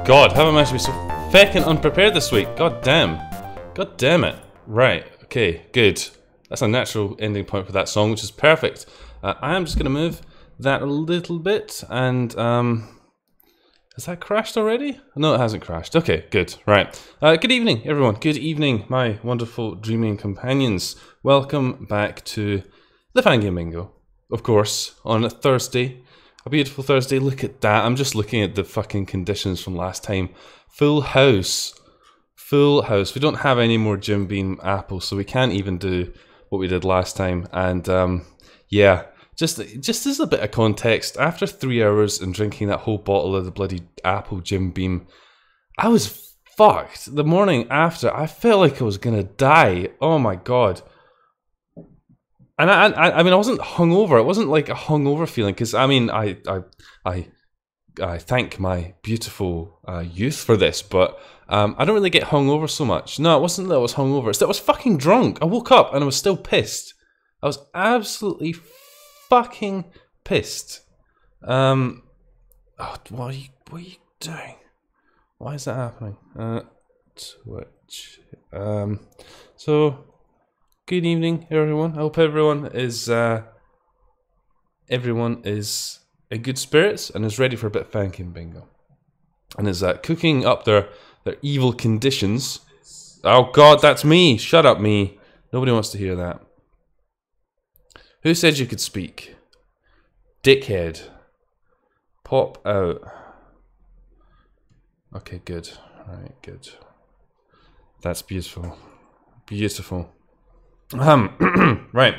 God, how am I supposed to be so feckin' unprepared this week? God damn. God damn it. Right, okay, good. That's a natural ending point for that song, which is perfect. I am just gonna move that a little bit, and has that crashed already? No, it hasn't crashed. Okay, good. Right. Good evening, everyone. Good evening, my wonderful dreaming companions. Welcome back to the Fangame Bingo, of course, on a Thursday. A beautiful Thursday. Look at that. I'm just looking at the fucking conditions from last time. Full house. Full house. We don't have any more Jim Beam apples, so we can't even do what we did last time. And yeah, just as a bit of context, after 3 hours and drinking that whole bottle of the bloody apple Jim Beam, I was fucked. The morning after, I felt like I was gonna die. Oh my god. And I mean, I wasn't hungover. It wasn't like a hungover feeling, because I mean, I thank my beautiful youth for this, but I don't really get hungover so much. No, it wasn't that I was hungover. It's that I was fucking drunk. I woke up and I was still pissed. I was absolutely fucking pissed. Oh, what are you doing? Why is that happening? Twitch. So. Good evening, everyone. I hope everyone is in good spirits and is ready for a bit of Fangame Bingo, and is cooking up their evil conditions. Oh God, that's me! Shut up, me! Nobody wants to hear that. Who said you could speak? Dickhead. Pop out. Okay, good. All right, good. That's beautiful. Beautiful. Right.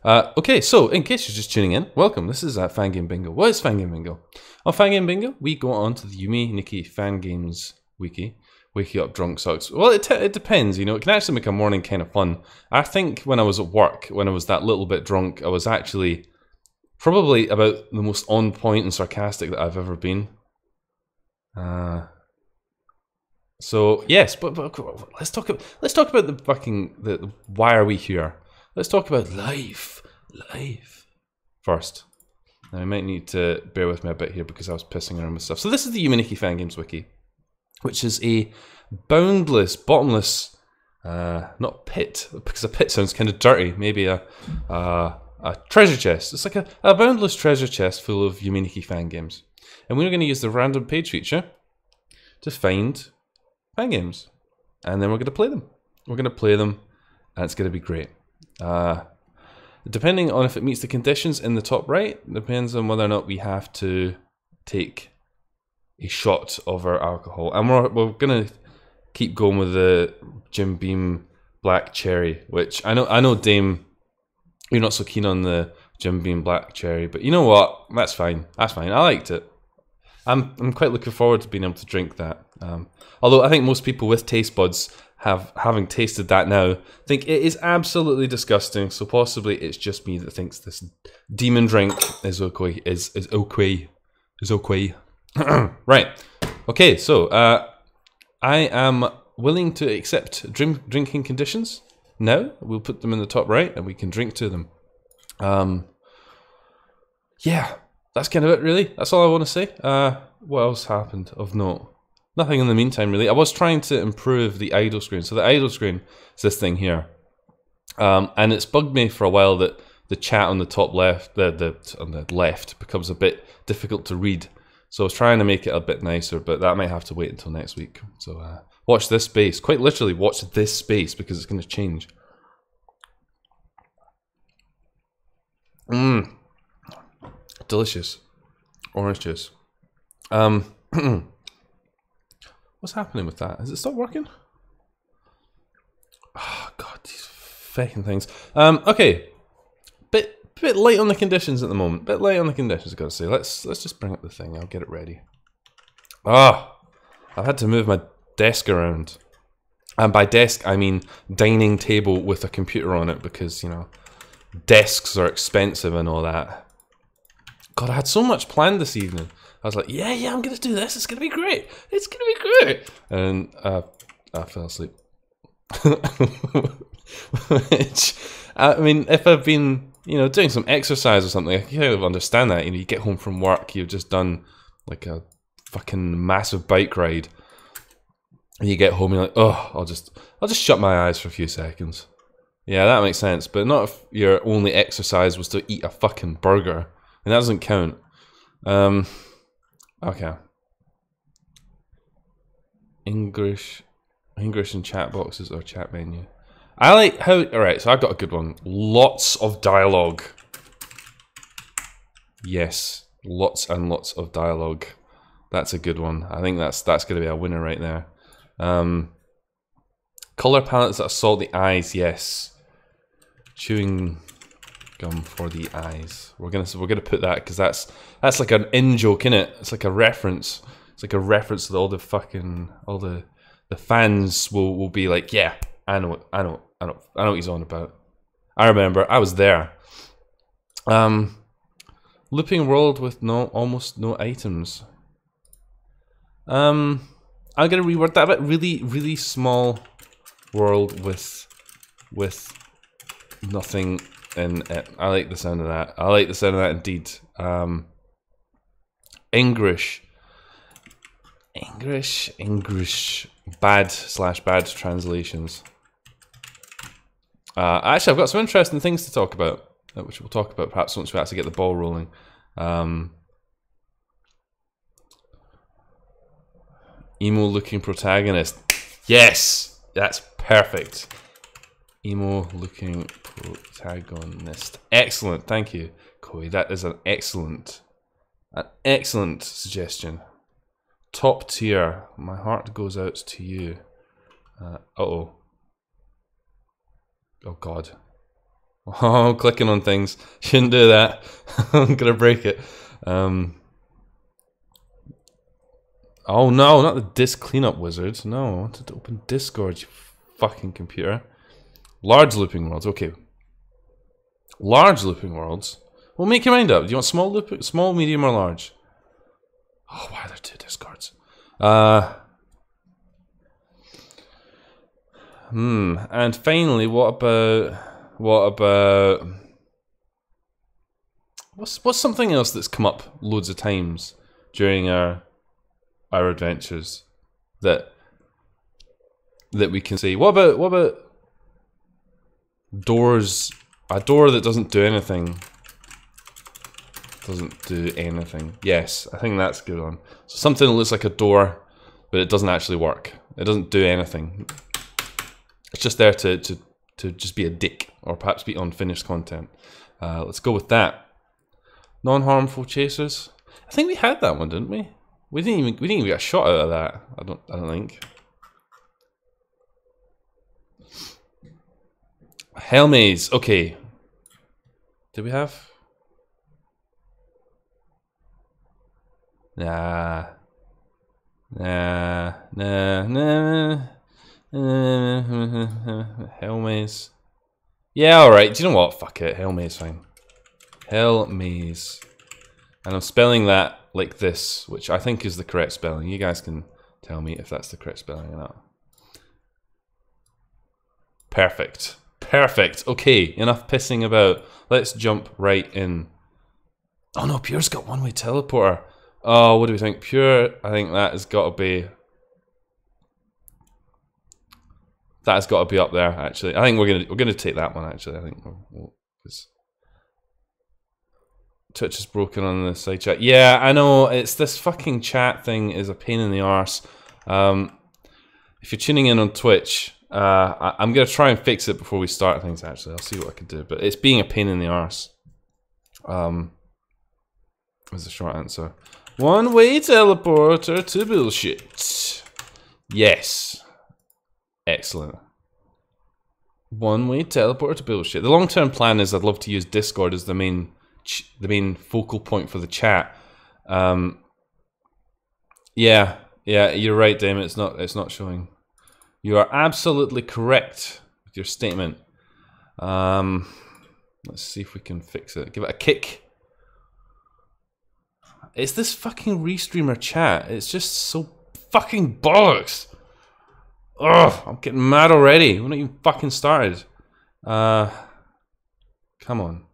Okay, so in case you're just tuning in, welcome. This is Fangame Bingo. What is Fangame Bingo? On Fangame Bingo, we go on to the Yumi Nikki Fangames wiki. Wake you up drunk sucks. Well, it depends, you know. It can actually make a morning kind of fun. I think when I was at work, when I was that little bit drunk, I was actually probably about the most on point and sarcastic that I've ever been. So yes, but let's talk about the fucking why are we here? Let's talk about life first. Now I might need to bear with me a bit here because I was pissing around with stuff. So this is the Yuminiki Fangames wiki, which is a boundless, bottomless, not pit, because a pit sounds kind of dirty. Maybe a treasure chest. It's like a boundless treasure chest full of Yuminiki Fangames, and we're going to use the random page feature to find Fangames, and then we're going to play them. We're going to play them, and it's going to be great. Depending on if it meets the conditions in the top right, depends on whether or not we have to take a shot of our alcohol. And we're going to keep going with the Jim Beam Black Cherry, which I know Dame, you're not so keen on the Jim Beam Black Cherry, but you know what? That's fine. That's fine. I liked it. I'm quite looking forward to being able to drink that. Although I think most people with taste buds, having tasted that now, think it is absolutely disgusting. So possibly it's just me that thinks this demon drink is okay. Is okay. Right. Okay. So I am willing to accept drinking conditions. Now we'll put them in the top right, and we can drink to them. Yeah. That's kind of it, really. That's all I want to say. What else happened of note? Nothing in the meantime, really. I was trying to improve the idle screen. So the idle screen is this thing here. And it's bugged me for a while that the chat on the top left, on the left, becomes a bit difficult to read. So I was trying to make it a bit nicer, but that might have to wait until next week. So watch this space. Quite literally, watch this space, because it's going to change. Delicious. Orange juice. What's happening with that? Has it stopped working? Oh god, these fucking things. Okay. Bit light on the conditions at the moment. Bit light on the conditions, I gotta say. Let's just bring up the thing. I'll get it ready. I've had to move my desk around. And by desk I mean dining table with a computer on it, because, you know, desks are expensive and all that. God, I had so much planned this evening. I was like, yeah, I'm going to do this. It's going to be great. It's going to be great. And I fell asleep. Which, I mean, if I've been, you know, doing some exercise or something, I can kind of understand that. You know, you get home from work, you've just done like a fucking massive bike ride, and you get home and you're like, oh, I'll just shut my eyes for a few seconds. Yeah, that makes sense, but not if your only exercise was to eat a fucking burger, and that doesn't count. Okay. English and chat boxes or chat menu. I like how, alright, so I've got a good one. Lots of dialogue. Yes, lots and lots of dialogue. That's a good one. I think that's going to be a winner right there. Color palettes that assault the eyes, yes. Chewing gum for the eyes. We're gonna put that because that's like an in joke, innit? It's like a reference. It's like a reference to all the fans will be like, yeah, I know what he's on about. I remember, I was there. Looping world with almost no items. I'm gonna reword that a bit. Really small world with nothing in it. I like the sound of that. I like the sound of that indeed. English. Bad translations. Actually, I've got some interesting things to talk about, which we'll talk about perhaps once we actually get the ball rolling. Emo-looking protagonist. Yes! That's perfect. Emo-looking protagonist. Excellent, thank you, Koi. That is an excellent suggestion. Top tier. My heart goes out to you. Uh-oh. Oh god. Oh, clicking on things. Shouldn't do that. I'm gonna break it. Oh no, not the disk cleanup wizard. No, I wanted to open Discord, you fucking computer. Large looping worlds, okay. Large looping worlds. Well, make your mind up. Do you want small, medium, or large? Oh, why are there two Discords? And finally, what about what's something else that's come up loads of times during our adventures that we can see? What about doors? A door that doesn't do anything. Doesn't do anything. Yes, I think that's a good one. So something that looks like a door, but it doesn't actually work. It doesn't do anything. It's just there to just be a dick, or perhaps be unfinished content. Let's go with that. Non-harmful chasers. I think we had that one, didn't we? We didn't even get a shot out of that. I don't think. Hell maze. Okay. Did we have? Nah. Hell maze. Yeah, alright. Do you know what? Fuck it. Hell maze, fine. Hell maze. And I'm spelling that like this, which I think is the correct spelling. You guys can tell me if that's the correct spelling or not. Perfect. Perfect. Okay, enough pissing about. Let's jump right in. Oh no, Pure's got one-way teleporter. Oh, what do we think? Pure, I think that has got to be... That has got to be up there, actually. I think we're gonna take that one, actually. I think because Twitch is broken on the side chat. Yeah, I know. It's this fucking chat thing is a pain in the arse. If you're tuning in on Twitch, I'm gonna try and fix it before we start things. Actually, I'll see what I can do. But it's being a pain in the arse. Is the short answer. One-way teleporter to bullshit. Yes. Excellent. One-way teleporter to bullshit. The long-term plan is I'd love to use Discord as the main focal point for the chat. Yeah, you're right, Damon. It's not showing. You are absolutely correct with your statement. Let's see if we can fix it. Give it a kick. It's this fucking restreamer chat. It's just so fucking bollocks. Ugh, I'm getting mad already. We're not even fucking started. Come on.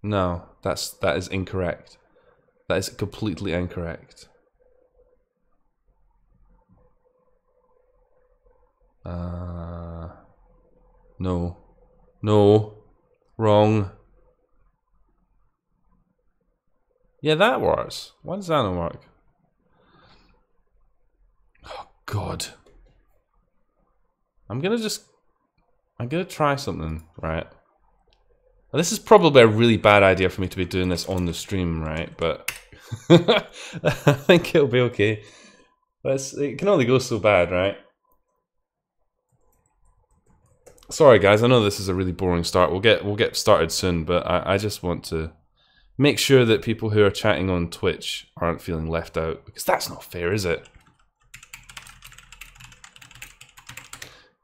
No, that is incorrect. That is completely incorrect. No. No. Wrong. Yeah, that works. Why does that not work? Oh, God. I'm gonna try something, right? Now, this is probably a really bad idea for me to be doing this on the stream, right? But I think it'll be okay. It can only go so bad, right? Sorry guys, I know this is a really boring start. We'll get started soon, but I just want to make sure that people who are chatting on Twitch aren't feeling left out, because that's not fair, is it?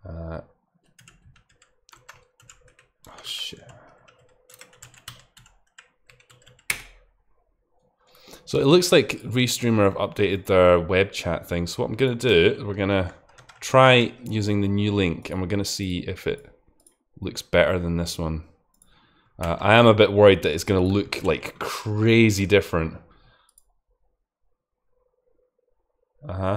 Oh shit. So it looks like Restreamer have updated their web chat thing. So what I'm gonna do, we're gonna try using the new link, and we're gonna see if it looks better than this one. I am a bit worried that it's gonna look like crazy different. Yeah.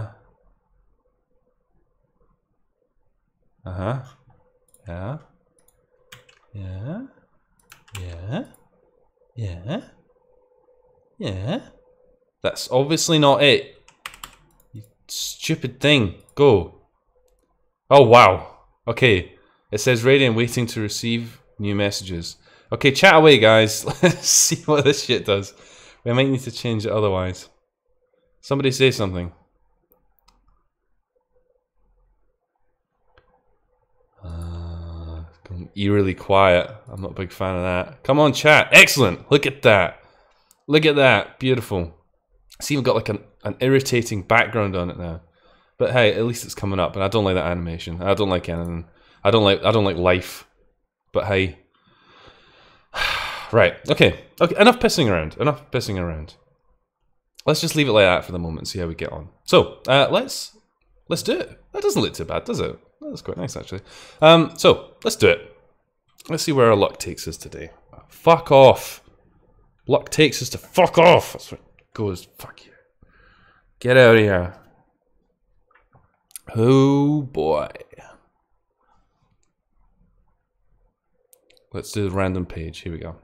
Yeah. That's obviously not it. You stupid thing. Go. Oh, wow. Okay. It says ready and waiting to receive new messages. Okay, chat away, guys. Let's see what this shit does. We might need to change it otherwise. Somebody say something. Going eerily quiet. I'm not a big fan of that. Come on, chat. Excellent. Look at that. Look at that. Beautiful. It's even got like an irritating background on it now. But hey, at least it's coming up, and I don't like that animation. I don't like anything. I don't like life. But hey. Right. Okay. Okay. Enough pissing around. Enough pissing around. Let's just leave it like that for the moment and see how we get on. So, let's do it. That doesn't look too bad, does it? That's quite nice, actually. So, let's do it. Let's see where our luck takes us today. Fuck off. Luck takes us to fuck off. That's what it goes. Fuck you. Get out of here. Oh, boy. Let's do the random page. Here we go.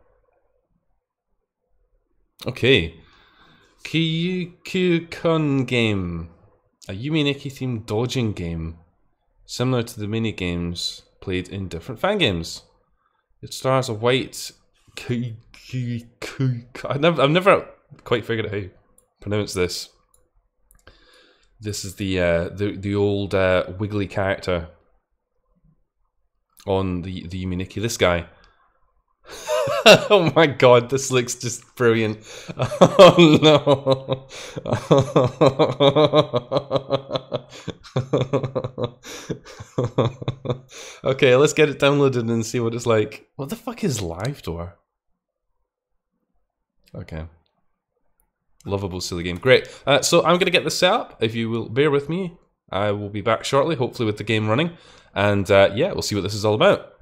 Okay. QQ-KUN game. A Yumi Nikki themed dodging game. Similar to the mini games played in different fan games. It stars a white I've never quite figured out how you pronounce this. This is the old wiggly character on the Yumi Nikki. This guy. Oh my god, this looks just brilliant. Oh no. Okay, let's get it downloaded and see what it's like. What the fuck is live door? Okay. Lovable silly game. Great. So I'm gonna get this set up. If you will bear with me, I will be back shortly, hopefully with the game running. And yeah, we'll see what this is all about.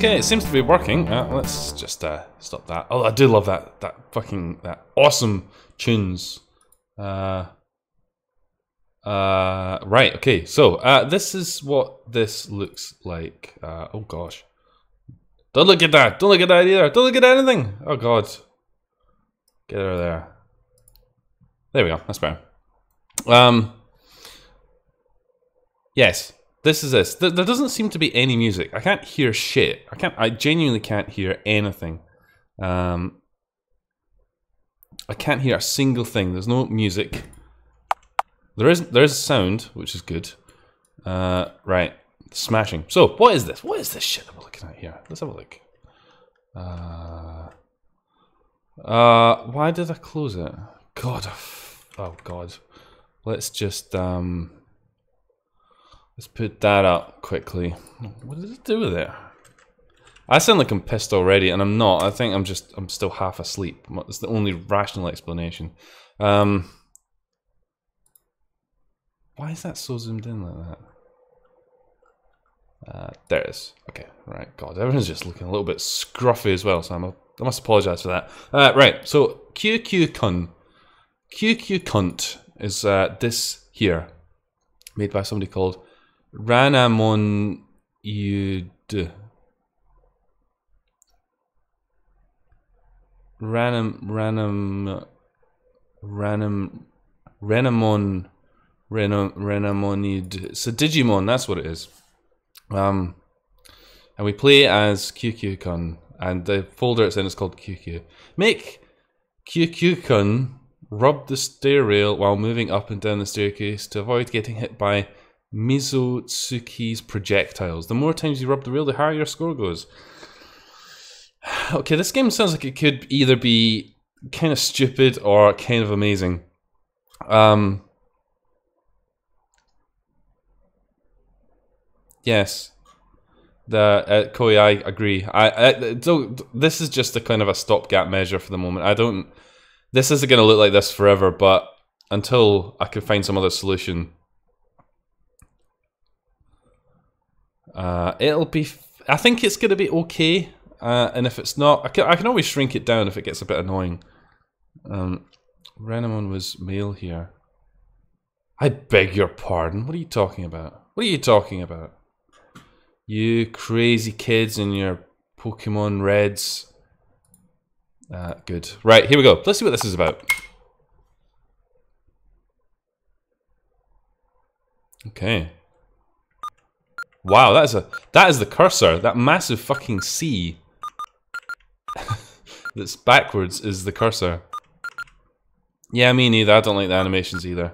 Okay, it seems to be working. Let's just stop that. Oh, I do love that awesome tunes. Right, okay, so this is what this looks like. Oh gosh. Don't look at that! Don't look at that either! Don't look at anything! Oh god. Get out of there. There we go, that's better. Yes. This is this. There doesn't seem to be any music. I can't hear shit. I genuinely can't hear anything. I can't hear a single thing. There's no music. There is sound, which is good. Right. Smashing. So, what is this? What is this shit that we're looking at here? Let's have a look. Why did I close it? God. Oh god. Let's just let's put that up quickly. What did it do with it? I sound like I'm pissed already, and I'm not. I think I'm still half asleep. It's the only rational explanation. Why is that so zoomed in like that? There it is. Okay, right. God, everyone's just looking a little bit scruffy as well, so I must apologise for that. Right, so QQ-KUN. QQ-KUN is this here, made by somebody called Ranamon Renamonid. It's a Digimon, that's what it is. And we play as QQ-KUN, and the folder it's in is called QQ. Make QQ-KUN rub the stair rail while moving up and down the staircase to avoid getting hit by Mizutsuki's projectiles. The more times you rub the rail, the higher your score goes. Okay, this game sounds like it could either be kind of stupid or kind of amazing. Yes. Koi, I agree. So this is just a kind of a stopgap measure for the moment. This isn't going to look like this forever, but until I can find some other solution, it'll be. I think it's going to be okay, and if it's not, I can always shrink it down if it gets a bit annoying. Renamon was male here. I beg your pardon. What are you talking about? What are you talking about? You crazy kids and your Pokemon Reds. Good. Right, here we go. Let's see what this is about. Okay. Wow, that is the cursor. That massive fucking C that's backwards is the cursor. Yeah, me neither. I don't like the animations either.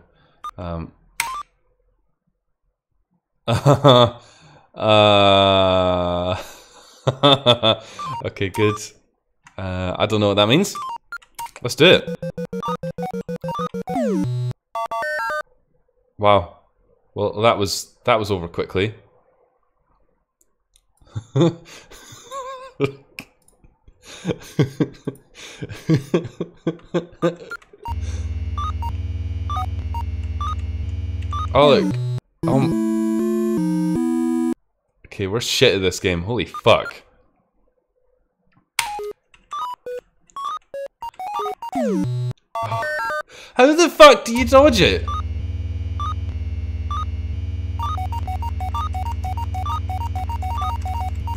Okay, good. I don't know what that means. Let's do it. Wow. Well, that was over quickly. Oh look. Okay, we're shit at this game. Holy fuck. How the fuck do you dodge it?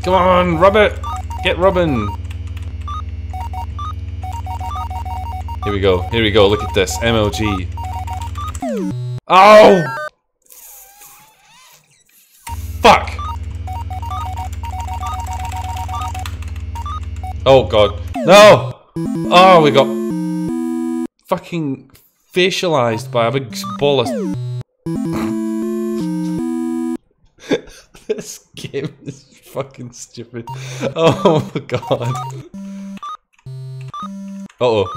Come on, rub it! Get rubbing! Here we go, look at this. MLG. Oh! Fuck! Oh god. No! Oh, we got fucking facialized by a big ball of... This game is fucking stupid. Oh god. Uh-oh.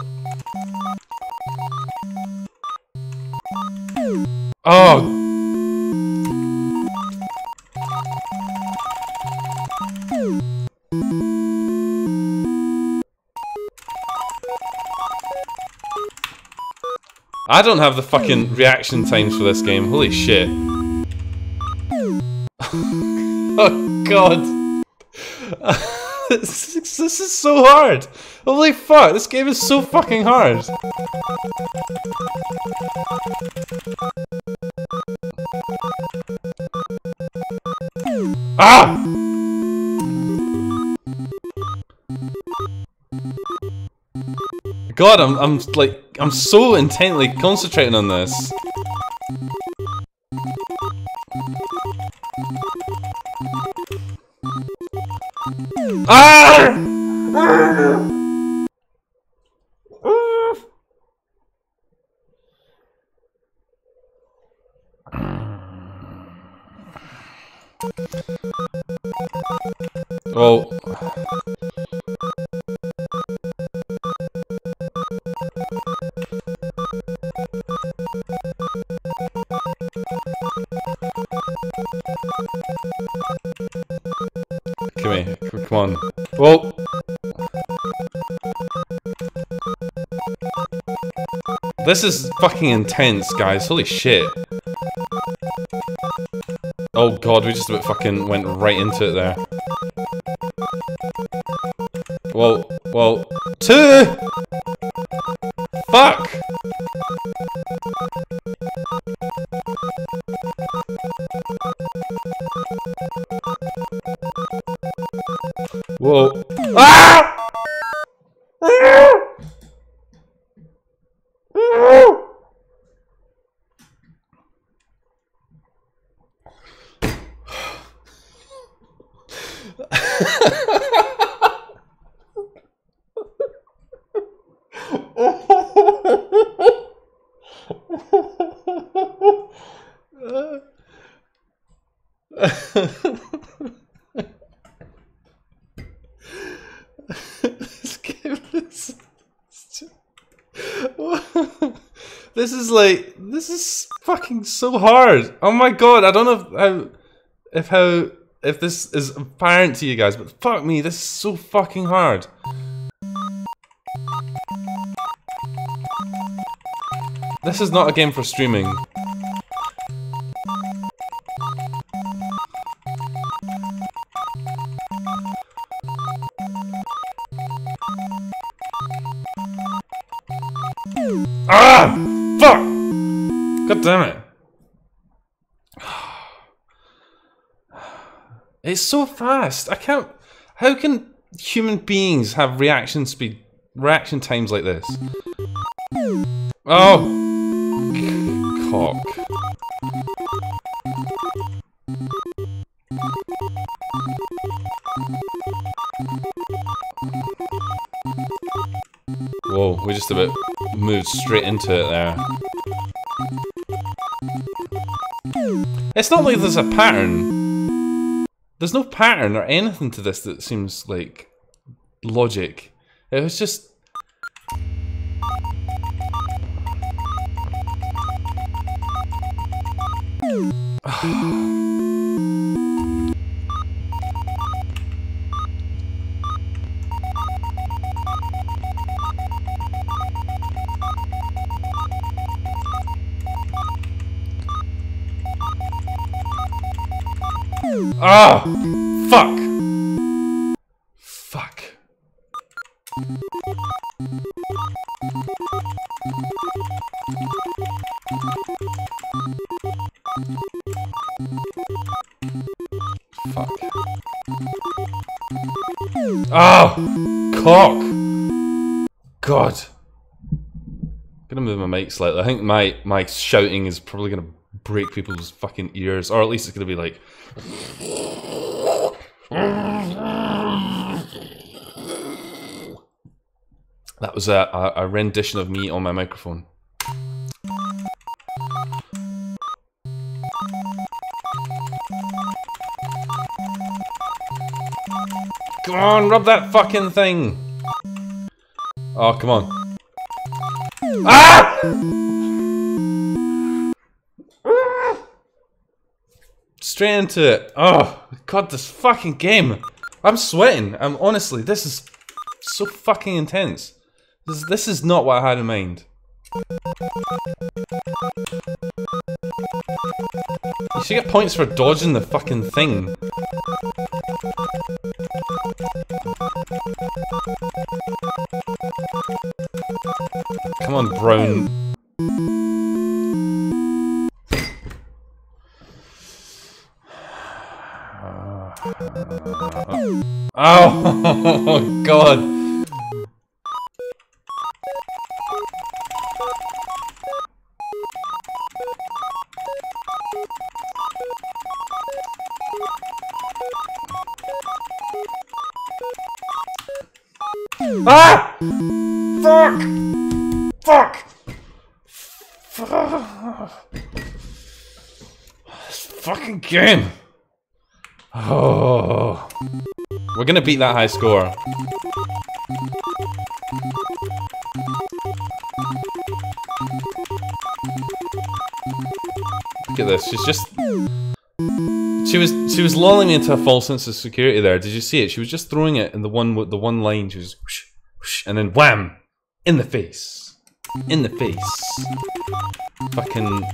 Oh! I don't have the fucking reaction times for this game. Holy shit. Oh god. This is so hard. Holy fuck, this game is so fucking hard. Ah! God, I'm so intently concentrating on this. Ah! Oh. Come on. Whoa! This is fucking intense, guys. Holy shit. Oh god, we just about fucking went right into it there. Whoa, whoa. 2! Fuck! Whoa. Ah! This game is... this is fucking so hard. Oh my god, I don't know if this is apparent to you guys, but fuck me, this is so fucking hard. This is not a game for streaming. Ah! Fuck! God damn it. It's so fast. I can't... How can human beings have reaction times like this? Oh! Cock. Whoa, we just about moved straight into it there. It's not like there's a pattern. There's no pattern or anything to this that seems like logic. It was just... Ah! Fuck! Fuck. Fuck. Oh! Cock! God. I'm gonna move my mic slightly. I think my shouting is probably gonna break people's fucking ears, or at least it's gonna be like. That was a rendition of me on my microphone. Come on, rub that fucking thing! Oh, come on. Ah! Straight into it. Oh, God, this fucking game. I'm sweating. Honestly, this is so fucking intense. This is not what I had in mind. You should get points for dodging the fucking thing. Come on, brown. Oh, God. Ah! Fuck! Fuck! This fucking game! Oh. We're gonna beat that high score. Look at this, she's just... She was lulling me into a false sense of security there. Did you see it? She was just throwing it in the one line. She was whoosh, whoosh, and then wham! In the face. In the face. Fucking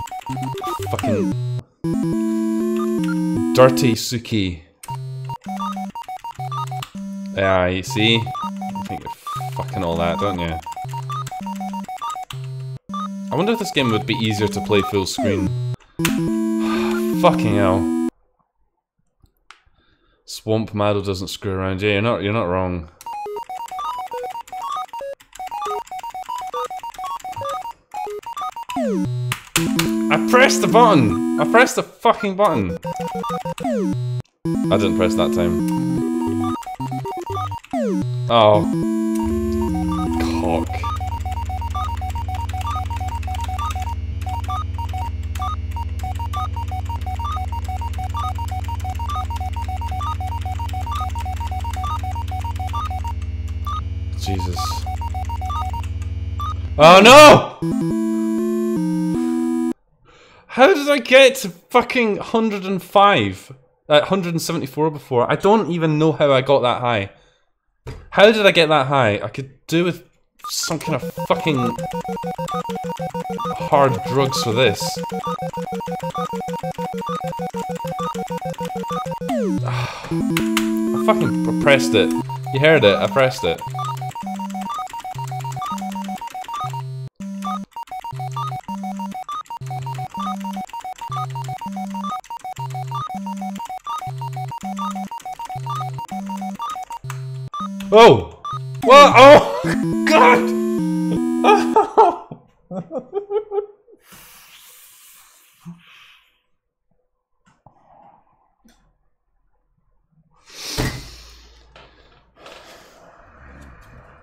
dirty Suki. Yeah, you see? You think you're fucking all that, don't you? I wonder if this game would be easier to play full screen. Fucking hell. Swamp Maddle doesn't screw around. Yeah, you're not wrong. I pressed the button! I pressed the fucking button! I didn't press that time. Oh. Cock. Jesus. Oh no! How did I get to fucking 105? 174 before? I don't even know how I got that high. How did I get that high? I could do with some kind of fucking hard drugs for this. I fucking pressed it. You heard it, I pressed it. Oh! What? Oh! God!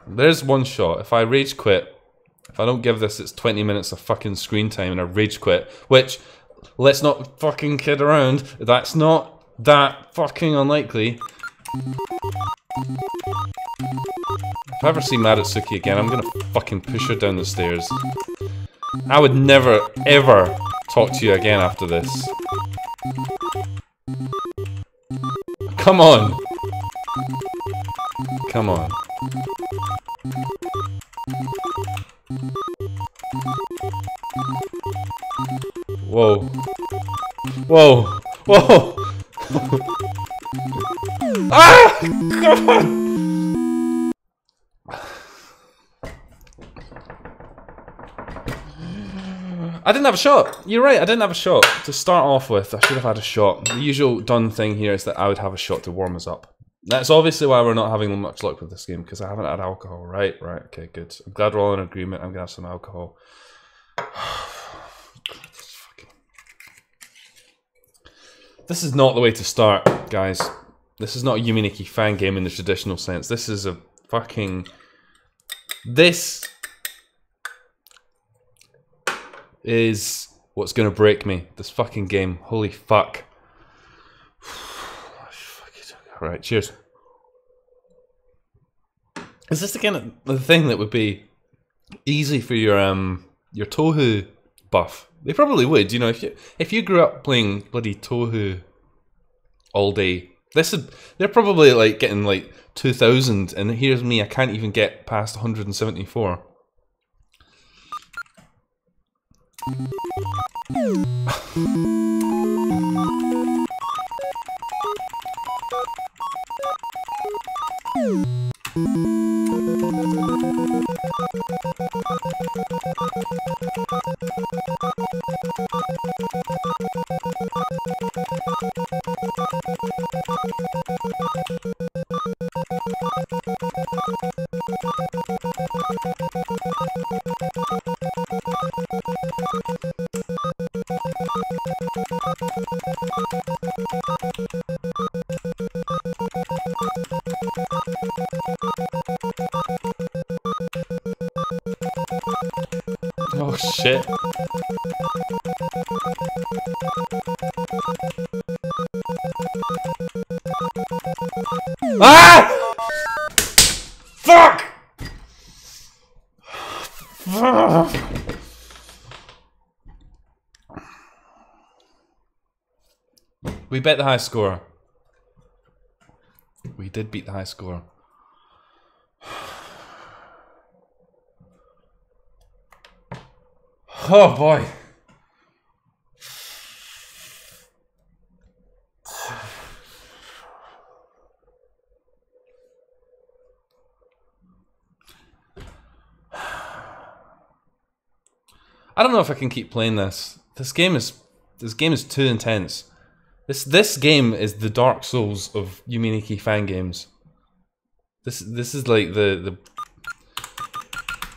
There's one shot. If I rage quit, if I don't give this its 20 minutes of fucking screen time and I rage quit, which, let's not fucking kid around, that's not that fucking unlikely. If I ever see Madatsuki again, I'm gonna fucking push her down the stairs. I would never, ever talk to you again after this. Come on! Come on. Whoa. Whoa! Whoa! I didn't have a shot. You're right, I didn't have a shot to start off with. I should have had a shot. The usual done thing here is that I would have a shot to warm us up. That's obviously why we're not having much luck with this game, because I haven't had alcohol. Right, okay, good. I'm glad we're all in agreement. I'm going to have some alcohol. This is not the way to start, guys. This is not a Yuminiki fan game in the traditional sense. This is a fucking... This is what's going to break me. This fucking game. Holy fuck. Alright, cheers. Is this the kind of the thing that would be easy for your Touhou buff? They probably would, you know, if you grew up playing bloody Touhou all day. They're probably like getting like 2000, and here's me, I can't even get past 174. Oh shit. Ah! Fuck! We bet the high score. We did beat the high score. Oh boy. I don't know if I can keep playing this. This game is too intense. This game is the Dark Souls of Yuminiki fan games. This is like the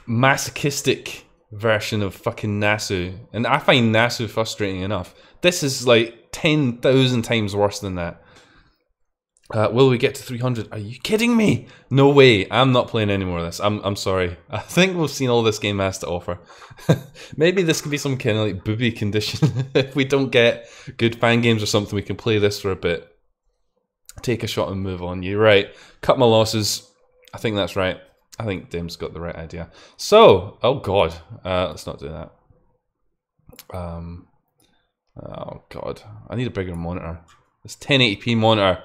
masochistic version of fucking Nasu, and I find Nasu frustrating enough. This is like 10,000 times worse than that. Will we get to 300? Are you kidding me? No way. I'm not playing any more of this. I'm sorry. I think we've seen all this game has to offer. Maybe this could be some kind of like booby condition. If we don't get good fan games or something, we can play this for a bit. Take a shot and move on. You're right. Cut my losses. I think that's right. I think Dim's got the right idea. So, oh god. Let's not do that. Oh god. I need a bigger monitor. This 1080p monitor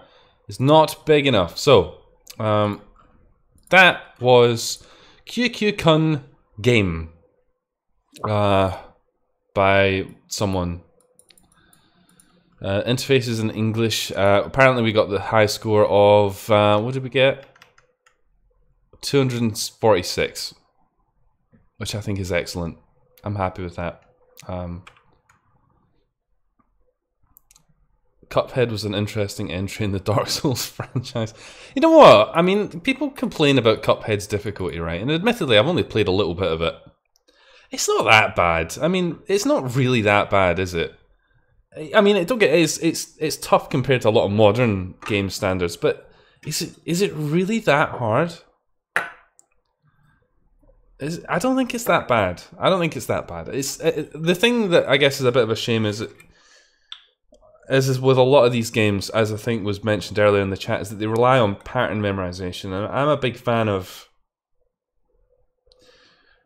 is not big enough. So, that was QQ-KUN game by someone. Interfaces in English. Apparently we got the high score of, what did we get? 246, which I think is excellent. I'm happy with that. Cuphead was an interesting entry in the Dark Souls franchise. You know what? I mean, people complain about Cuphead's difficulty, right? And admittedly, I've only played a little bit of it. It's not that bad. I mean, it's not really that bad, is it? I mean, don't get it's tough compared to a lot of modern game standards, but is it really that hard? I don't think it's that bad. I don't think it's that bad. It's the thing that I guess is a bit of a shame is with a lot of these games, as I think was mentioned earlier in the chat, is that they rely on pattern memorization, and I'm a big fan of.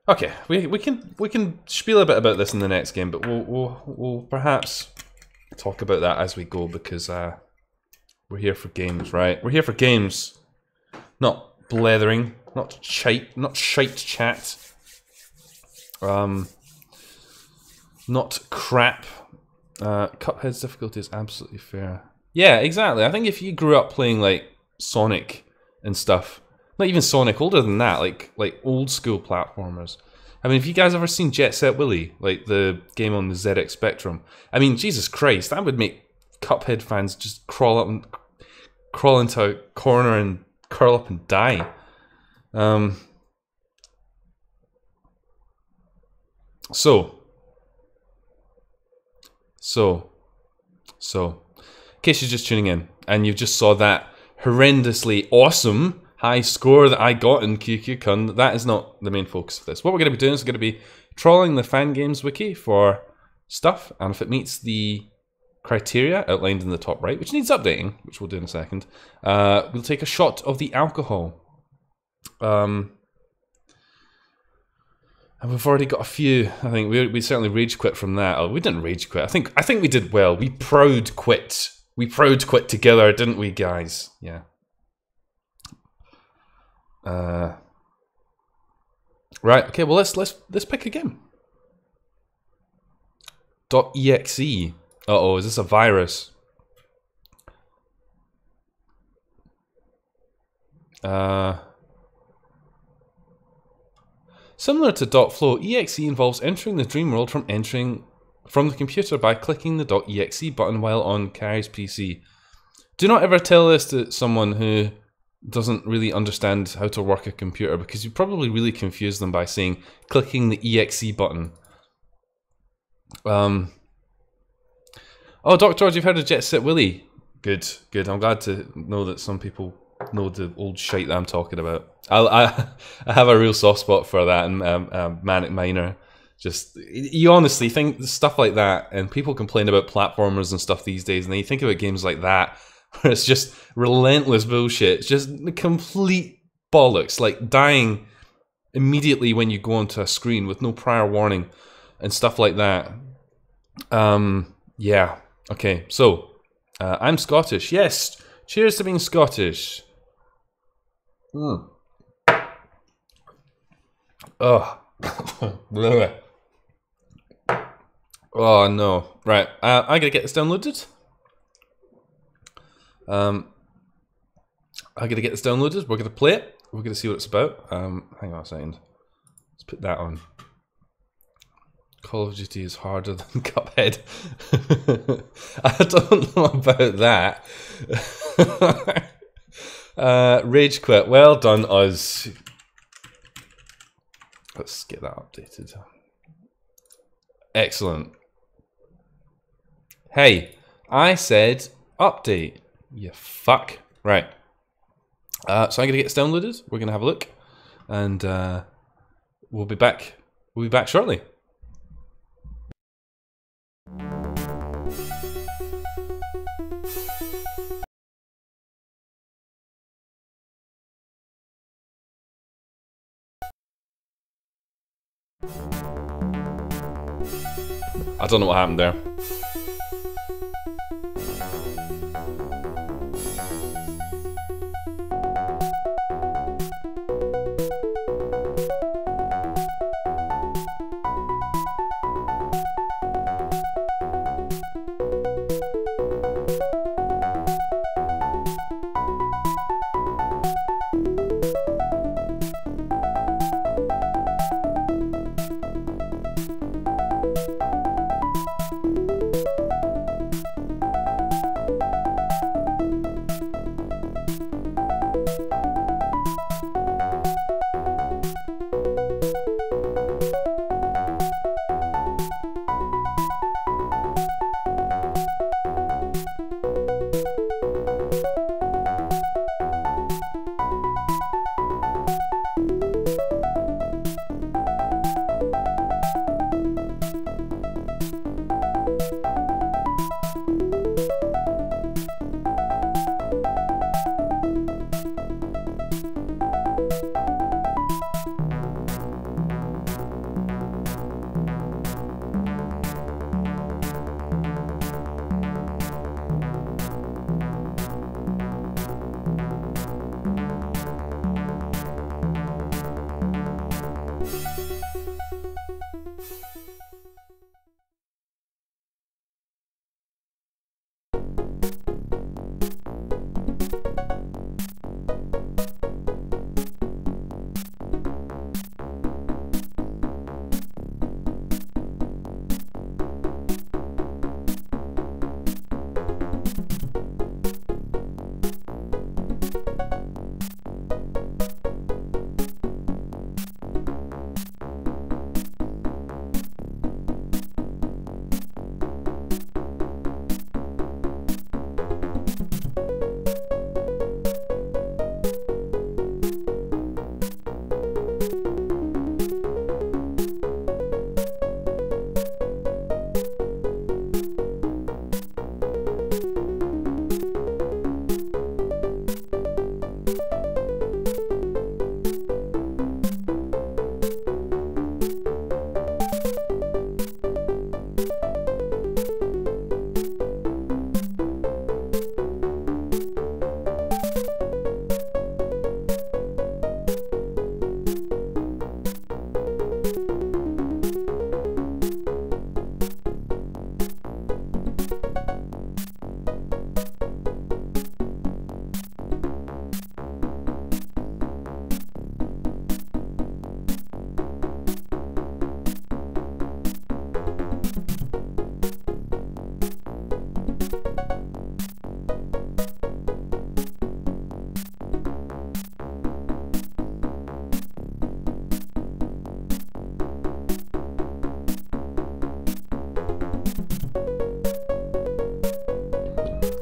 Okay, we can spiel a bit about this in the next game, but we'll perhaps talk about that as we go, because we're here for games, right? We're here for games, not blethering, not shite chat, not crap. Cuphead's difficulty is absolutely fair. Yeah, exactly. I think if you grew up playing like Sonic and stuff, not even Sonic, older than that, like old school platformers. I mean, have you guys ever seen Jet Set Willy, like the game on the ZX Spectrum? I mean, Jesus Christ, that would make Cuphead fans just crawl into a corner and curl up and die. So, in case you're just tuning in and you just saw that horrendously awesome high score that I got in QQ-KUN, that is not the main focus of this. What we're going to be doing is we're going to be trawling the Fangames wiki for stuff, and if it meets the criteria outlined in the top right, which needs updating, which we'll do in a second, we'll take a shot of the alcohol. And we've already got a few. I think we certainly rage quit from that. Oh, we didn't rage quit. I think we did well. We proud quit. We proud quit together, didn't we, guys? Yeah. Right. Okay. Well, let's pick a game. .exe. Uh-oh, is this a virus? Similar to .flow, exe involves entering the dream world from the computer by clicking the .exe button while on Carrie's PC. Do not ever tell this to someone who doesn't really understand how to work a computer, because you probably really confuse them by saying clicking the exe button. Oh, Doc George, you've heard of Jet Set Willy. Good, good. I'm glad to know that some people know the old shite that I'm talking about. I have a real soft spot for that, and Manic Miner. Just, you honestly think stuff like that, and people complain about platformers and stuff these days, and then you think about games like that, where it's just relentless bullshit. It's just complete bollocks, like dying immediately when you go onto a screen with no prior warning and stuff like that. Yeah. Okay, so I'm Scottish. Yes, cheers to being Scottish. Oh. Oh no. Right, I gotta get this downloaded. I gotta get this downloaded. We're gonna play it. We're gonna see what it's about. Hang on a second. Let's put that on. Call of Duty is harder than Cuphead. I don't know about that. Rage quit. Well done, us. Let's get that updated. Excellent. Hey, I said update. You fuck. Right. So I'm gonna get this downloaded. We're gonna have a look, and we'll be back. We'll be back shortly. I don't know what happened there.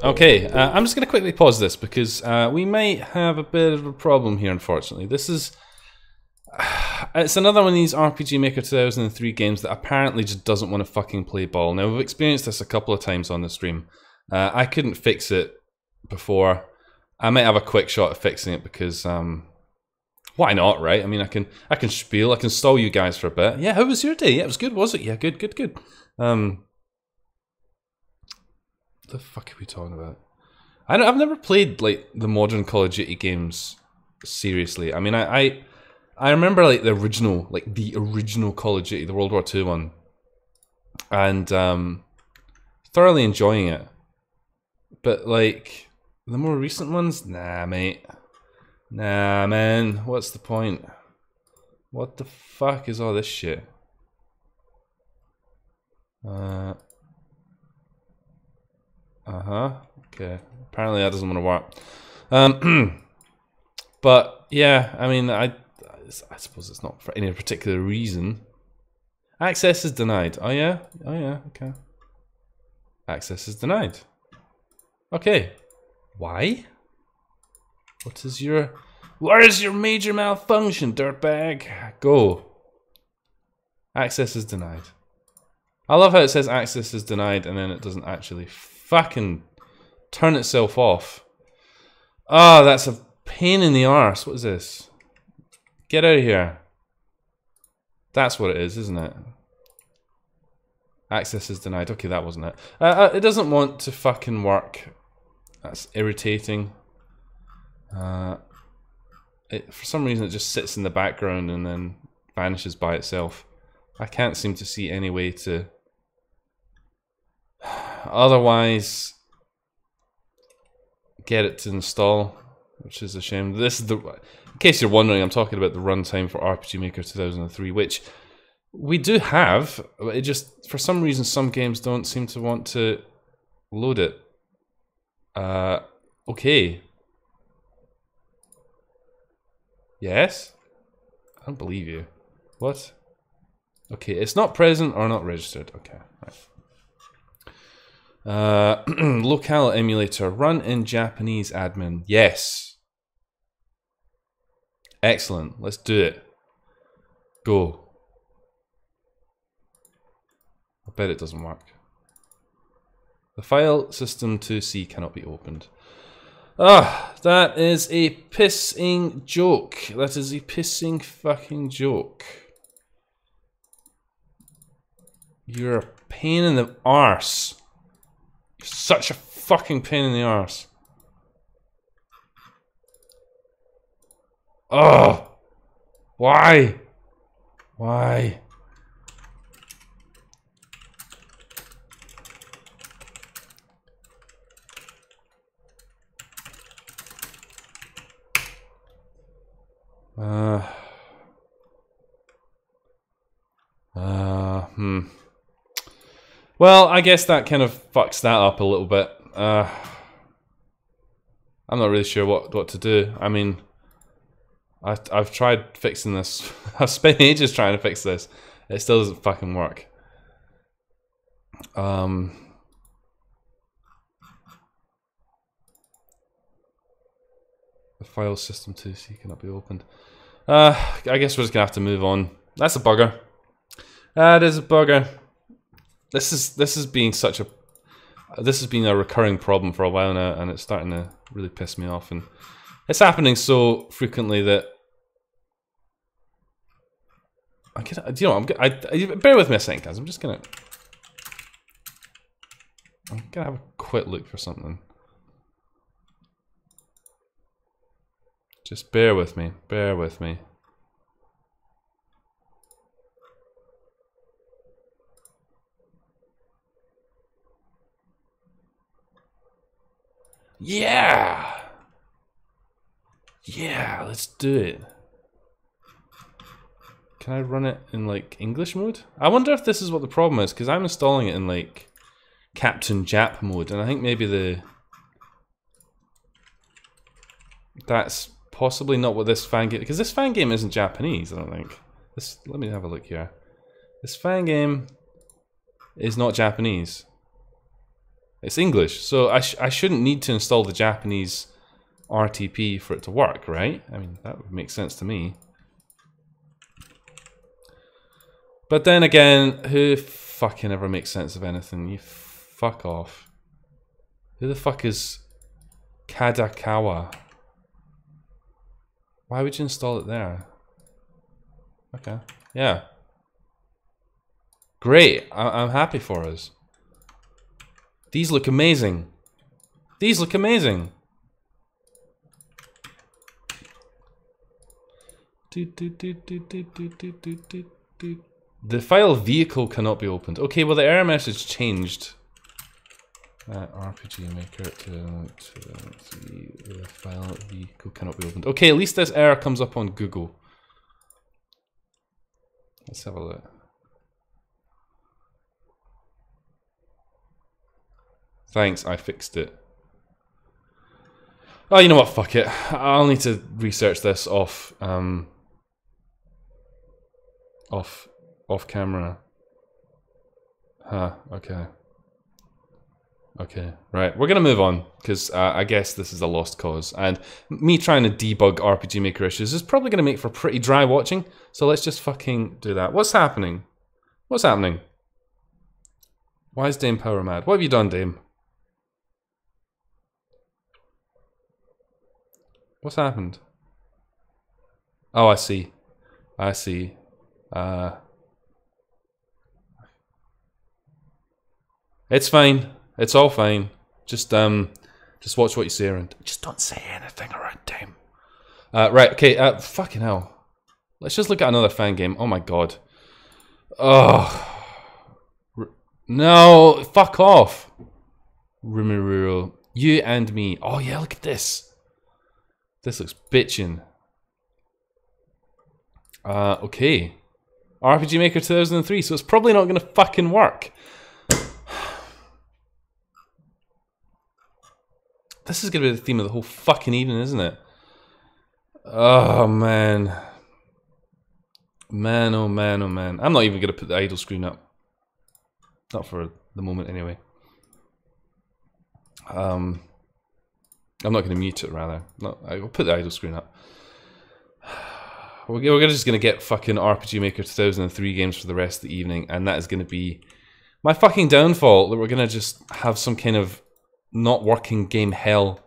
Okay, I'm just going to quickly pause this because we might have a bit of a problem here, unfortunately. This is... It's another one of these RPG Maker 2003 games that apparently just doesn't want to fucking play ball. Now, we've experienced this a couple of times on the stream. I couldn't fix it before. I might have a quick shot at fixing it because... why not, right? I mean, I can spiel, I can stall you guys for a bit. Yeah, how was your day? Yeah, it was good, was it? Yeah, good. The fuck are we talking about? I've never played like the modern Call of Duty games seriously. I mean, I remember like the original Call of Duty, the World War II one, and thoroughly enjoying it. But like the more recent ones, nah, mate. Nah, man. What's the point? What the fuck is all this shit? Okay. Apparently that doesn't want to work. But yeah, I mean, I suppose it's not for any particular reason. Access is denied. Oh yeah? Oh yeah, okay. Access is denied. Okay. Why? Where is your major malfunction, dirtbag? Go. Access is denied. I love how it says access is denied and then it doesn't actually fucking turn itself off. Oh, that's a pain in the arse. What is this? Get out of here. That's what it is, isn't it? Access is denied. Okay, that wasn't it. It doesn't want to fucking work. That's irritating. For some reason it just sits in the background and then vanishes by itself. I can't seem to see any way to otherwise get it to install, which is a shame. This is in case you're wondering, I'm talking about the runtime for RPG Maker 2003, which we do have. It just, for some reason, some games don't seem to want to load it. Okay. Yes? I don't believe you. What? Okay, it's not present or not registered. Okay, right. Locale emulator. Run in Japanese admin. Yes. Excellent. Let's do it. Go. I bet it doesn't work. The file system 2C cannot be opened. Ah, that is a pissing joke. That is a pissing fucking joke. You're a pain in the arse. You're such a fucking pain in the arse. Oh, why? Why? Well, I guess that kind of fucks that up a little bit. I'm not really sure what to do. I mean, I've tried fixing this. I've spent ages trying to fix this. It still doesn't fucking work. The file system 2C cannot be opened. I guess we're just gonna have to move on. That's a bugger. That is a bugger. This has been a recurring problem for a while now, and it's starting to really piss me off. And it's happening so frequently that bear with me a second, guys. I'm gonna have a quick look for something. Just bear with me. Bear with me. Yeah! Yeah, let's do it. Can I run it in like English mode? I wonder if this is what the problem is, because I'm installing it in like Captain Jap mode, and I think maybe that's possibly not what this Fangame, because this Fangame isn't Japanese, I don't think. Let me have a look here. This Fangame is not Japanese. It's English, so I shouldn't need to install the Japanese RTP for it to work, right? I mean, that would make sense to me. But then again, who fucking ever makes sense of anything? You fuck off. Who the fuck is Kadakawa? Why would you install it there? Okay, yeah. Great, I'm happy for us. These look amazing. These look amazing. The file vehicle cannot be opened. Okay, well the error message changed. RPG maker to the file vehicle cannot be opened. Okay, at least this error comes up on Google. Let's have a look. Thanks, I fixed it. Oh, you know what? Fuck it. I'll need to research this off camera. Huh, okay. Okay, right. We're gonna move on, because I guess this is a lost cause. And me trying to debug RPG Maker issues is probably gonna make for pretty dry watching, so let's just fucking do that. What's happening? What's happening? Why is Dame Power mad? What have you done, Dame? What's happened? Oh, I see. I see. It's fine. It's all fine. Just watch what you say around. Just don't say anything around Dame. Right, okay, fucking hell. Let's just look at another Fangame. Oh my god. Oh. No, fuck off. Rimuru. You and me. Oh yeah, look at this. This looks bitchin'. Okay. RPG Maker 2003, so it's probably not gonna fucking work. This is gonna be the theme of the whole fucking evening, isn't it? Oh man. Man, oh man, oh man. I'm not even gonna put the idle screen up. Not for the moment anyway. I'm not gonna mute it rather. No, I'll put the idle screen up. We're just gonna get fucking RPG Maker 2003 games for the rest of the evening, and that is gonna be my fucking downfall, that we're gonna just have some kind of not working game hell.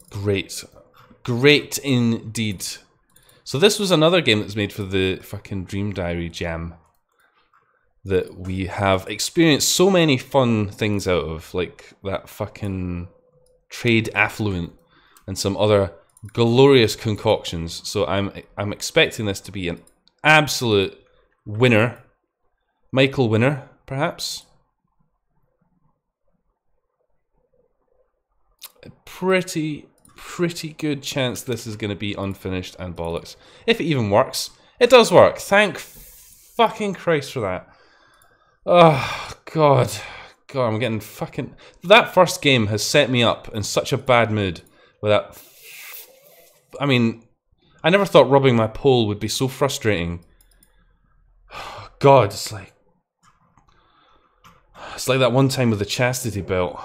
Great. Great indeed. So this was another game that was made for the fucking Dream Diary Jam that we have experienced so many fun things out of, like that fucking Trade Affluent and some other glorious concoctions. So I'm expecting this to be an absolute winner. Michael winner, perhaps. A pretty good chance this is going to be unfinished and bollocks. If it even works. It does work. Thank fucking Christ for that. Oh, God. God, I'm getting fucking... That first game has set me up in such a bad mood with that... I mean, I never thought rubbing my pole would be so frustrating. God, it's like that one time with the chastity belt.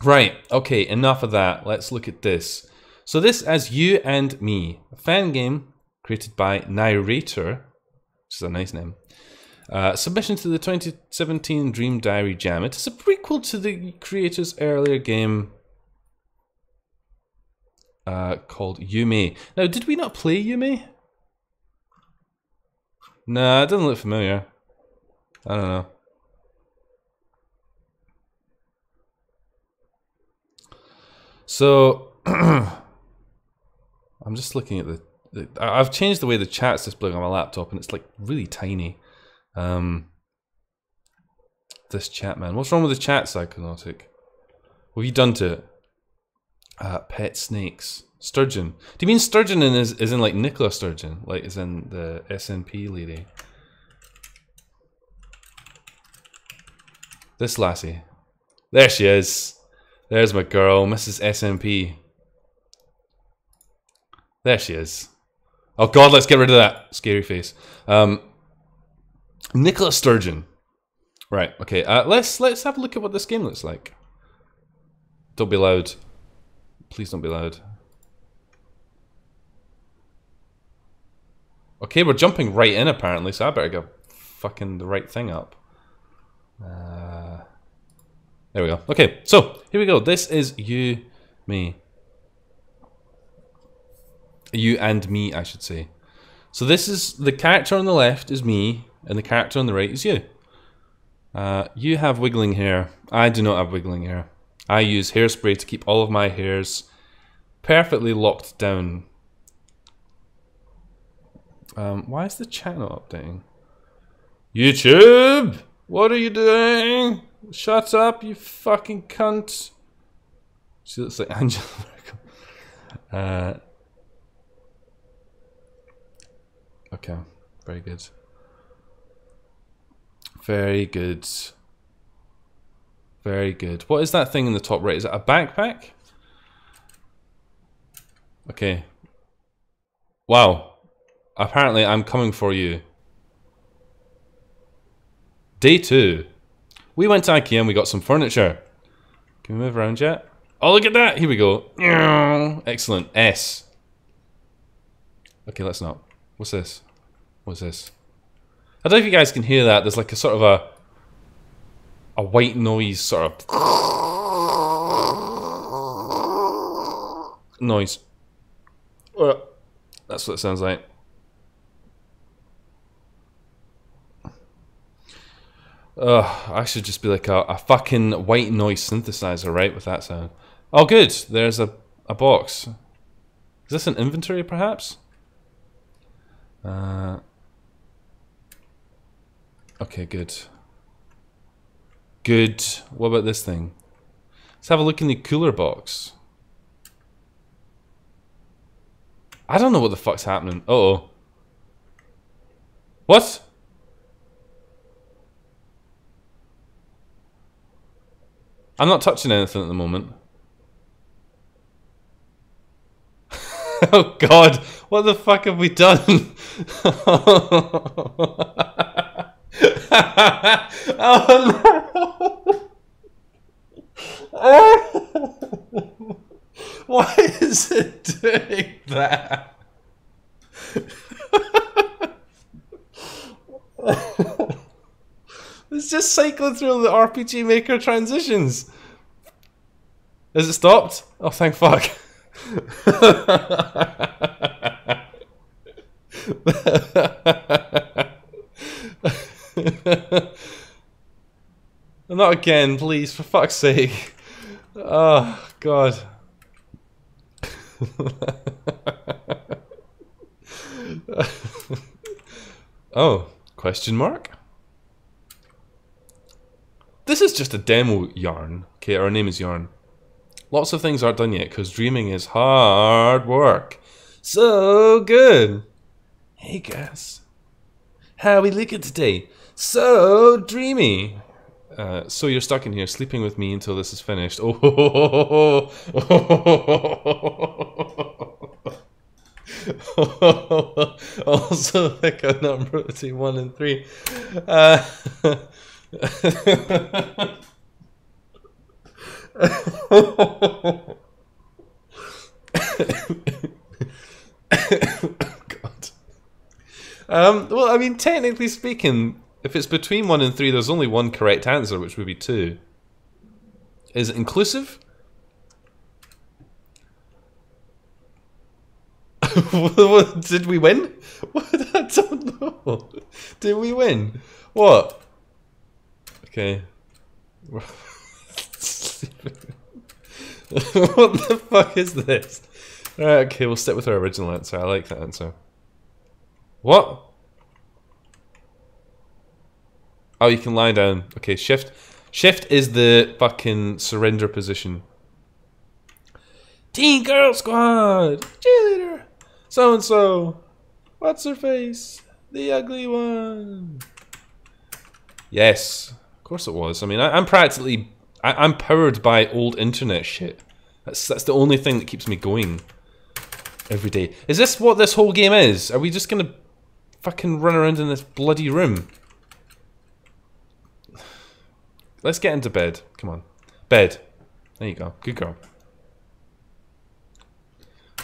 Right, okay, enough of that. Let's look at this. So this as You and Me, a fan game created by Narrator, which is a nice name. Submission to the 2017 Dream Diary Jam. It is a prequel to the creator's earlier game called Yume. Now, did we not play Yume? Nah, it doesn't look familiar. I don't know. So, I'm just looking at the... I've changed the way the chat's displaying on my laptop, and it's like really tiny. This chat, man. What's wrong with the chat, Psychonautic? What have you done to it? Pet snakes. Sturgeon. Do you mean Sturgeon is in like Nicola Sturgeon? Like is in the SNP lady? This lassie. There she is. There's my girl, Mrs. SMP. There she is. Oh god, let's get rid of that scary face. Nicholas Sturgeon. Right, okay, let's have a look at what this game looks like. Don't be loud. Please don't be loud. Okay, we're jumping right in apparently, so I better get fucking the right thing up. There we go. Okay, so here we go. This is you, me. You and me, I should say. So this is, the character on the left is me, and the character on the right is you. You have wiggling hair. I do not have wiggling hair. I use hairspray to keep all of my hairs perfectly locked down. Why is the chat not updating? YouTube! What are you doing? Shut up, you fucking cunt. She looks like Angela Merkel. Okay, very good. Very good. Very good. What is that thing in the top right? Is it a backpack? Okay. Wow. Apparently I'm coming for you. Day 2. We went to IKEA and we got some furniture. Can we move around yet? Oh, look at that! Here we go. Excellent. S. Okay, let's not. What's this? What's this? I don't know if you guys can hear that. There's like a sort of a white noise sort of noise. That's what it sounds like. I should just be like a fucking white noise synthesizer, right, with that sound. Oh, good. There's a box. Is this an inventory, perhaps? Okay, good. Good. What about this thing? Let's have a look in the cooler box. I don't know what the fuck's happening. Uh-oh. What? I'm not touching anything at the moment. Oh god, what the fuck have we done? Oh no! Why is it doing that? It's just cycling through the RPG Maker transitions. Is it stopped? Oh, thank fuck. Not again, please, for fuck's sake. Oh, God. Oh, question mark? This is just a demo yarn. Okay, our name is Yarn. Lots of things aren't done yet because dreaming is hard work. So good. Hey guys, how are we looking today? So dreamy. So you're stuck in here sleeping with me until this is finished. Oh. Also pick a number between 1 and 3. God. Well, I mean, technically speaking, if it's between 1 and 3, there's only one correct answer, which would be 2. Is it inclusive? Did we win? What? I don't know. Did we win? What? Okay. What the fuck is this? Alright, okay, we'll stick with our original answer. I like that answer. What? Oh, you can lie down. Okay, shift. Shift is the fucking surrender position. Teen Girl Squad! Cheerleader! So-and-so! What's her face? The ugly one! Yes. Of course it was. I mean, I'm practically... I'm powered by old internet shit. That's the only thing that keeps me going. every day. Is this what this whole game is? Are we just gonna fucking run around in this bloody room? Let's get into bed. Come on. Bed. There you go. Good girl.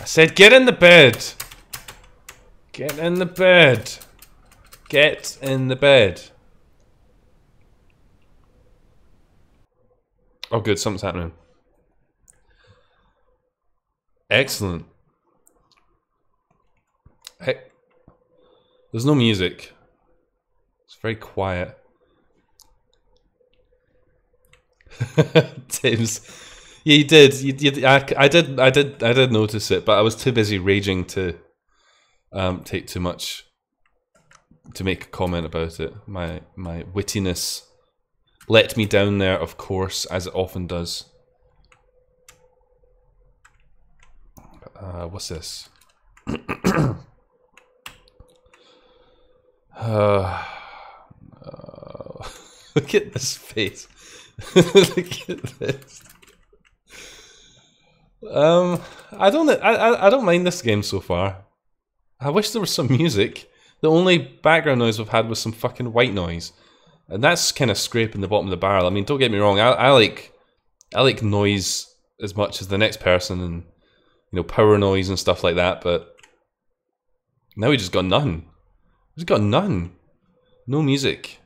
I said get in the bed! Get in the bed! Get in the bed. Oh good, something's happening. Excellent. Hey. There's no music. It's very quiet. Tim's. Yeah, you did. I did notice it, but I was too busy raging to take too much to make a comment about it. My wittiness let me down there, of course, as it often does. What's this? Look at this face. Look at this. I don't mind this game so far. I wish there was some music. The only background noise we've had was some fucking white noise, and that's kind of scraping the bottom of the barrel. I mean, don't get me wrong. I like noise as much as the next person, and you know, power noise and stuff like that. But now we just got none. We just got none. No music.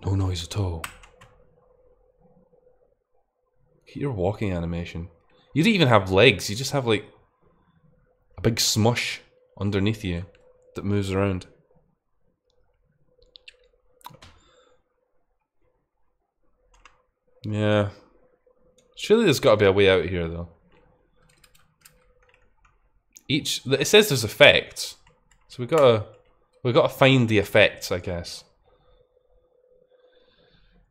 No noise at all. Your walking animation. You don't even have legs, you just have like a big smush underneath you that moves around. Yeah. Surely there's got to be a way out of here though. It says there's effects. So we've got to find the effects, I guess.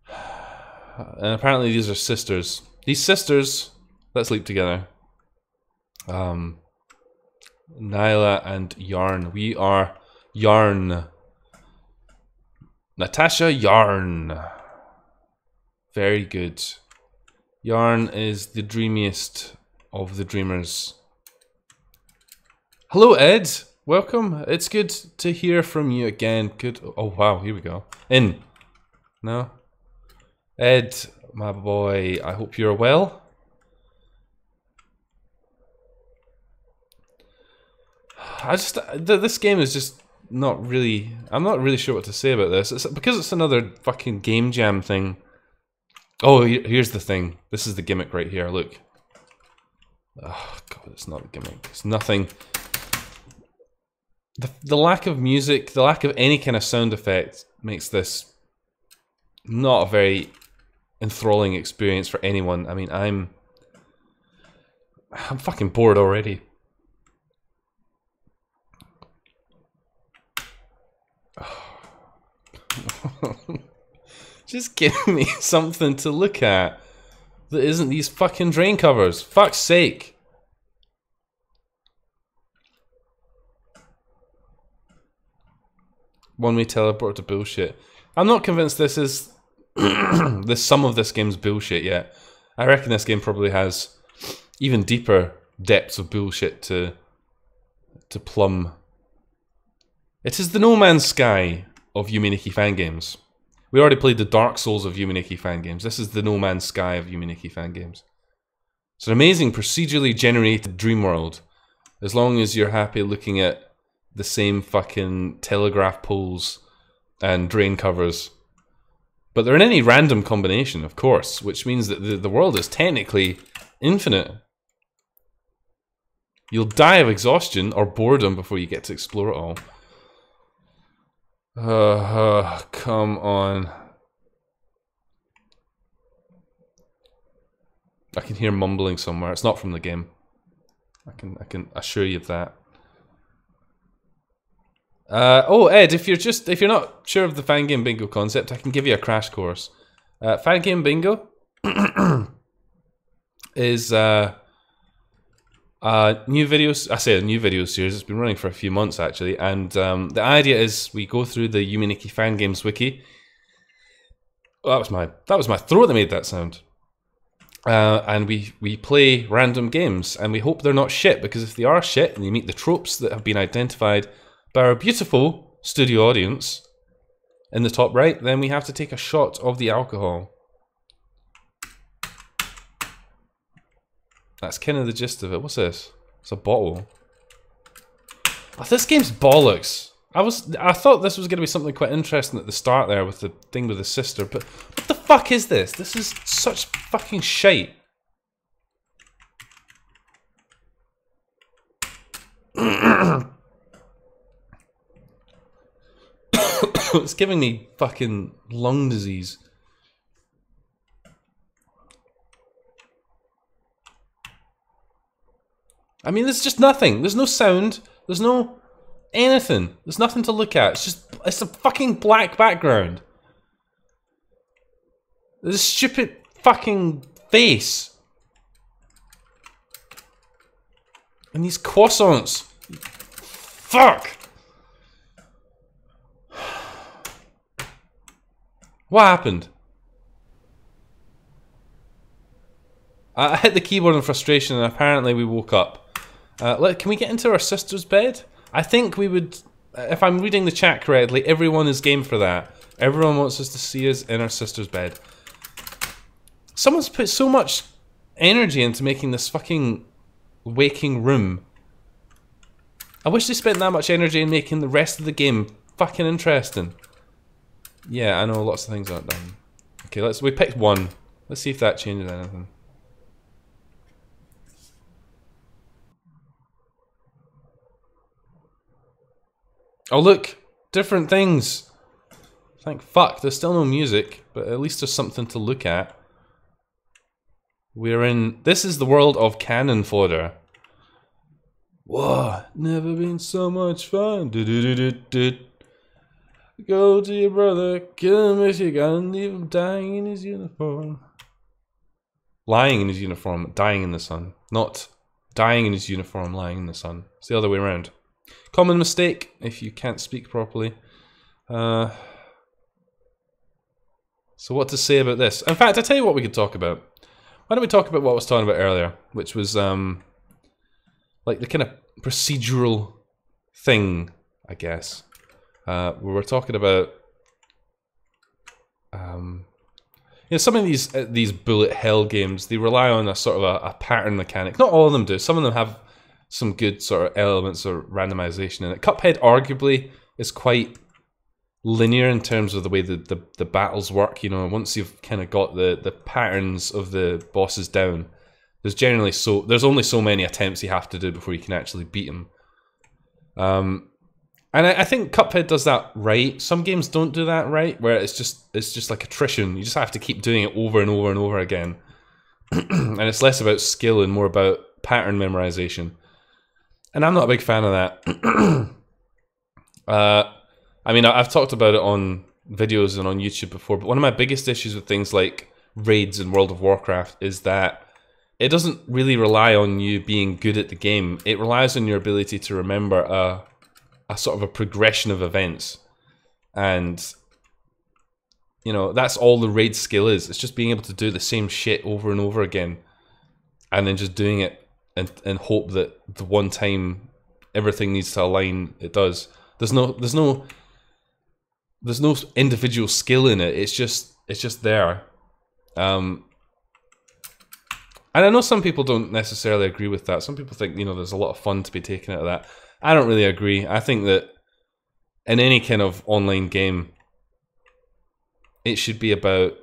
And apparently these are sisters. These sisters, let's sleep together. Nyla and Yarn. We are Yarn. Natasha Yarn. Very good. Yarn is the dreamiest of the dreamers. Hello, Ed. Welcome. It's good to hear from you again. Good. Oh, wow. Here we go. In. No? Ed, my boy, I hope you're well. This game is just not really, I'm not really sure what to say about this. It's because it's another fucking game jam thing. Oh, here's the thing. This is the gimmick right here, look. Oh, God, it's not a gimmick. It's nothing. The lack of music, the lack of any kind of sound effect makes this not a very enthralling experience for anyone. I mean, I'm fucking bored already. Just give me something to look at that isn't these fucking drain covers. Fuck's sake. One-way teleport to bullshit. I'm not convinced this is some of this game's bullshit yet. I reckon this game probably has even deeper depths of bullshit to plumb. It is the No Man's Sky of Yuminiki Fangames. We already played the Dark Souls of Yuminiki Fangames. This is the No Man's Sky of Yuminiki Fangames. It's an amazing procedurally generated dream world, as long as you're happy looking at the same fucking telegraph poles and drain covers. But they're in any random combination, of course, which means that the world is technically infinite. You'll die of exhaustion or boredom before you get to explore it all. Come on. I can hear mumbling somewhere. It's not from the game. I can assure you of that. Oh, Ed, if you're not sure of the Fangame Bingo concept, I can give you a crash course. Fangame Bingo is a new videos. I say a new video series. It's been running for a few months actually, and the idea is we go through the Yuminiki Fangames wiki. Oh, that was my throat that made that sound. and we play random games, and we hope they're not shit, because if they are shit and you meet the tropes that have been identified by our beautiful studio audience in the top right, then we have to take a shot of the alcohol. That's kind of the gist of it. What's this? It's a bottle. Oh, this game's bollocks. I thought this was going to be something quite interesting at the start there with the thing with the sister, but what the fuck is this? This is such fucking shite. It's giving me fucking lung disease. I mean, there's just nothing. There's no sound. There's no anything. There's nothing to look at. It's a fucking black background. There's a stupid fucking face. And these croissants. Fuck. What happened? I hit the keyboard in frustration and apparently we woke up. Can we get into our sister's bed? I think we would, if I'm reading the chat correctly, everyone is game for that. Everyone wants us to see us in our sister's bed. Someone's put so much energy into making this fucking waking room. I wish they spent that much energy in making the rest of the game fucking interesting. Yeah, I know lots of things aren't done. Okay, we picked one. Let's see if that changes anything. Oh look, different things. Thank fuck, there's still no music, but at least there's something to look at. We're in, this is the world of cannon fodder. Whoa, never been so much fun. Do do do do do. Go to your brother, kill him if you can, leave him dying in his uniform. Lying in his uniform, dying in the sun. Not dying in his uniform, lying in the sun. It's the other way around. Common mistake if you can't speak properly. So what to say about this? In fact, I'll tell you what we could talk about. Why don't we talk about what I was talking about earlier, which was like the kind of procedural thing, I guess. We were talking about you know, some of these bullet hell games, they rely on a sort of a pattern mechanic. Not all of them do. Some of them have some good sort of elements or randomization in it. Cuphead arguably is quite linear in terms of the way the battles work. You know, once you've kind of got the patterns of the bosses down, there's only so many attempts you have to do before you can actually beat them. And I think Cuphead does that right. Some games don't do that right, where it's just like attrition. You just have to keep doing it over and over and over again. And it's less about skill and more about pattern memorization. And I'm not a big fan of that. I mean, I've talked about it on videos and on YouTube before, but one of my biggest issues with things like raids in World of Warcraft is that it doesn't really rely on you being good at the game. It relies on your ability to remember a sort of a progression of events. And, you know, that's all the raid skill is. It's just being able to do the same shit over and over again. And then just doing it and hope that the one time everything needs to align, it does. There's no individual skill in it. It's just there. And I know some people don't necessarily agree with that. Some people think, you know, there's a lot of fun to be taken out of that. I don't really agree. I think that in any kind of online game, it should be about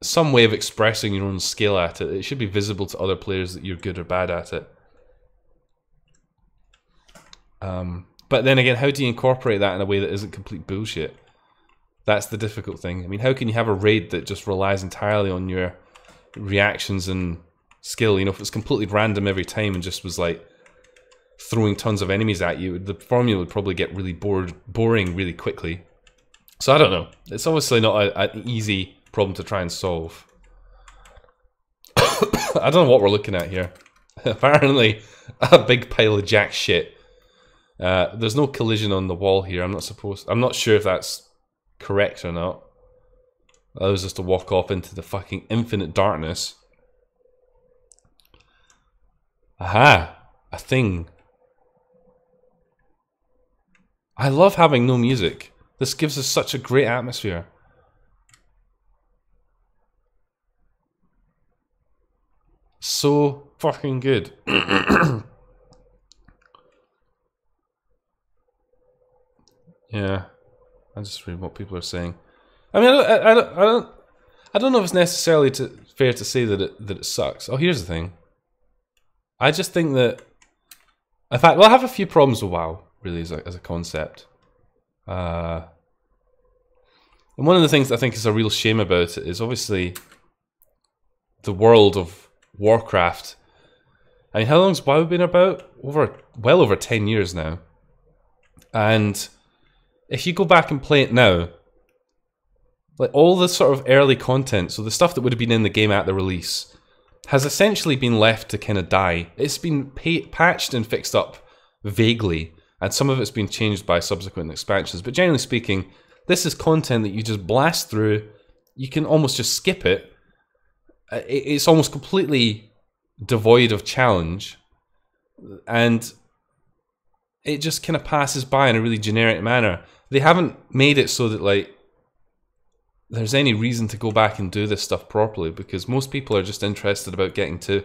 some way of expressing your own skill at it. It should be visible to other players that you're good or bad at it. But then again, how do you incorporate that in a way that isn't complete bullshit? That's the difficult thing. I mean, how can you have a raid that just relies entirely on your reactions and skill? You know, if it's completely random every time and just was like throwing tons of enemies at you, the formula would probably get really boring really quickly. So I don't know. It's obviously not an easy problem to try and solve. I don't know what we're looking at here. Apparently, a big pile of jack shit. There's no collision on the wall here. I'm not sure if that's correct or not. Allows us to walk off into the fucking infinite darkness. Aha! A thing. I love having no music. This gives us such a great atmosphere. So fucking good. Yeah, I just read what people are saying. I mean, I don't know if it's necessarily fair to say that it sucks. Oh, here's the thing. I just think that, in fact, well, I have a few problems with WoW, really, as a concept. And one of the things that I think is a real shame about it is obviously the world of Warcraft. I mean, how long's WoW been about? Well over 10 years now. And if you go back and play it now, like all the sort of early content, so the stuff that would have been in the game at the release, has essentially been left to kind of die. It's been patched and fixed up vaguely, and some of it's been changed by subsequent expansions. But generally speaking, this is content that you just blast through. You can almost just skip it. It's almost completely devoid of challenge, and it just kind of passes by in a really generic manner. They haven't made it so that like there's any reason to go back and do this stuff properly, because most people are just interested about getting to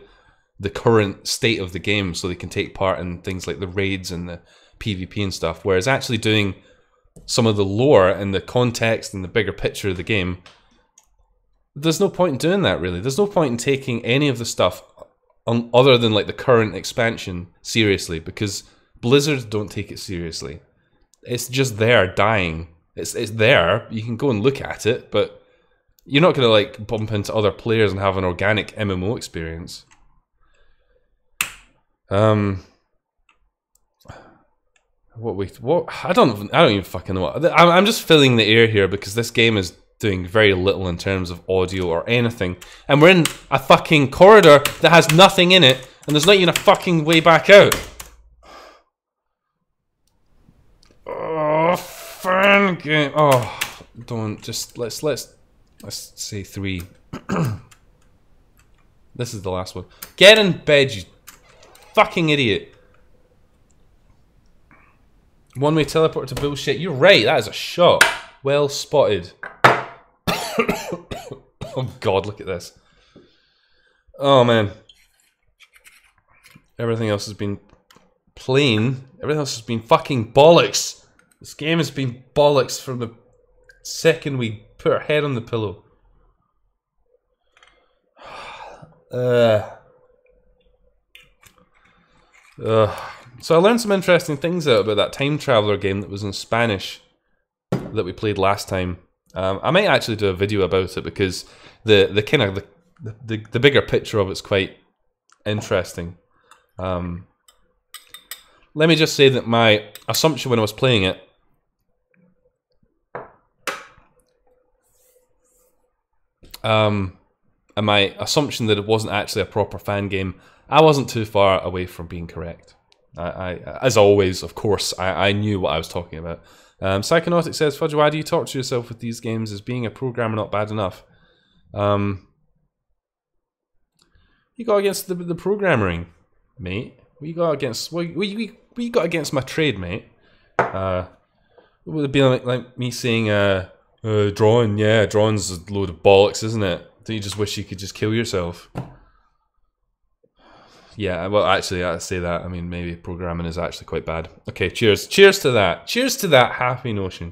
the current state of the game so they can take part in things like the raids and the PvP and stuff, whereas actually doing some of the lore and the context and the bigger picture of the game, there's no point in doing that, really. There's no point in taking any of the stuff other than like the current expansion seriously, because Blizzard don't take it seriously. It's just there dying. It's there. You can go and look at it, but you're not going to like bump into other players and have an organic MMO experience. What? I don't even fucking know. I'm just filling the air here because this game is doing very little in terms of audio or anything, and we're in a fucking corridor that has nothing in it, and there's not even a fucking way back out. Oh, Fangame. Oh, don't just let's say 3. This is the last one. Get in bed, you fucking idiot. One-way teleport to bullshit. You're right. That is a shot. Well spotted. Oh god, look at this. Oh man. Everything else has been plain. Everything else has been fucking bollocks. This game has been bollocks from the second we put our head on the pillow. So I learned some interesting things out about that time traveler game that was in Spanish that we played last time. I might actually do a video about it because the kind of the bigger picture of it's quite interesting. Let me just say that my assumption when I was playing it and my assumption that it wasn't actually a proper fan game, I wasn't too far away from being correct. I as always, of course, I knew what I was talking about. Psychonautic says, Fudge, why do you torture yourself with these games? Is being a programmer not bad enough? You got against the programming, mate. What you got against? What you got against my trade, mate? It would be like me saying, drawing, yeah, drawing's a load of bollocks, isn't it? Don't you just wish you could just kill yourself? Yeah, well, actually, I say that. I mean, maybe programming is actually quite bad. Okay, cheers. Cheers to that. Cheers to that happy notion.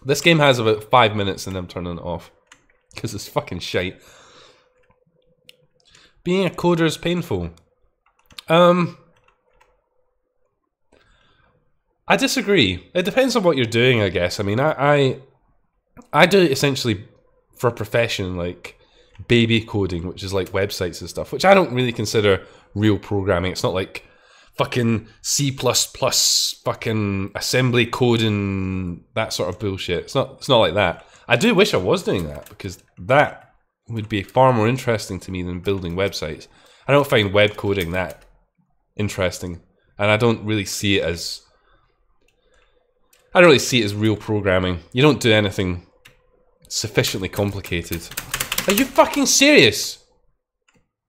This game has about 5 minutes and I'm turning it off. Because it's fucking shite. Being a coder is painful. I disagree. It depends on what you're doing, I guess. I mean, I do it essentially for a profession, like baby coding, which is like websites and stuff, which I don't really consider real programming. It's not like fucking C++, fucking assembly coding, that sort of bullshit. It's not like that. I do wish I was doing that, because that would be far more interesting to me than building websites. I don't find web coding that interesting, and I don't really see it as I don't really see it as real programming. You don't do anything sufficiently complicated. Are you fucking serious?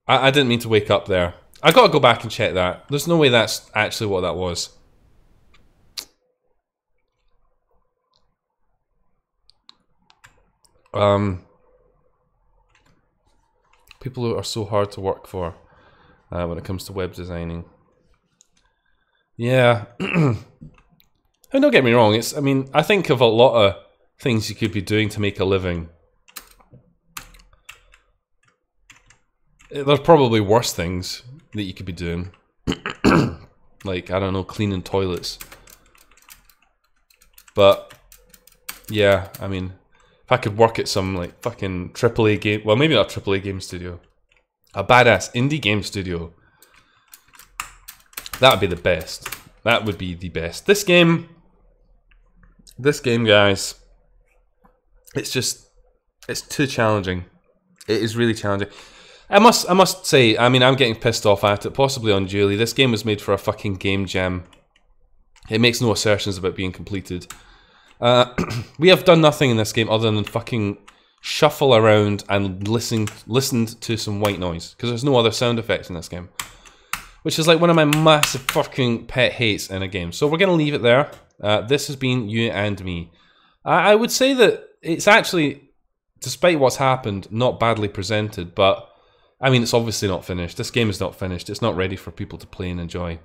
I didn't mean to wake up there. I gotta go back and check that. There's no way that's actually what that was. People who are so hard to work for when it comes to web designing. Yeah. And don't get me wrong, I mean, I think of a lot of things you could be doing to make a living. There's probably worse things that you could be doing. Like, I don't know, cleaning toilets. But, yeah, I mean, if I could work at some, like, fucking AAA game... Well, maybe not a AAA game studio. A badass indie game studio. That would be the best. That would be the best. This game, guys, it's too challenging. It is really challenging. I must say, I mean, I'm getting pissed off at it, possibly unduly. This game was made for a fucking game jam. It makes no assertions about being completed. We have done nothing in this game other than fucking shuffle around and listened to some white noise, because there's no other sound effects in this game. Which is like one of my massive fucking pet hates in a game. So we're going to leave it there. This has been You and Me. I would say that it's actually, despite what's happened, not badly presented. But, I mean, it's obviously not finished. This game is not finished. It's not ready for people to play and enjoy.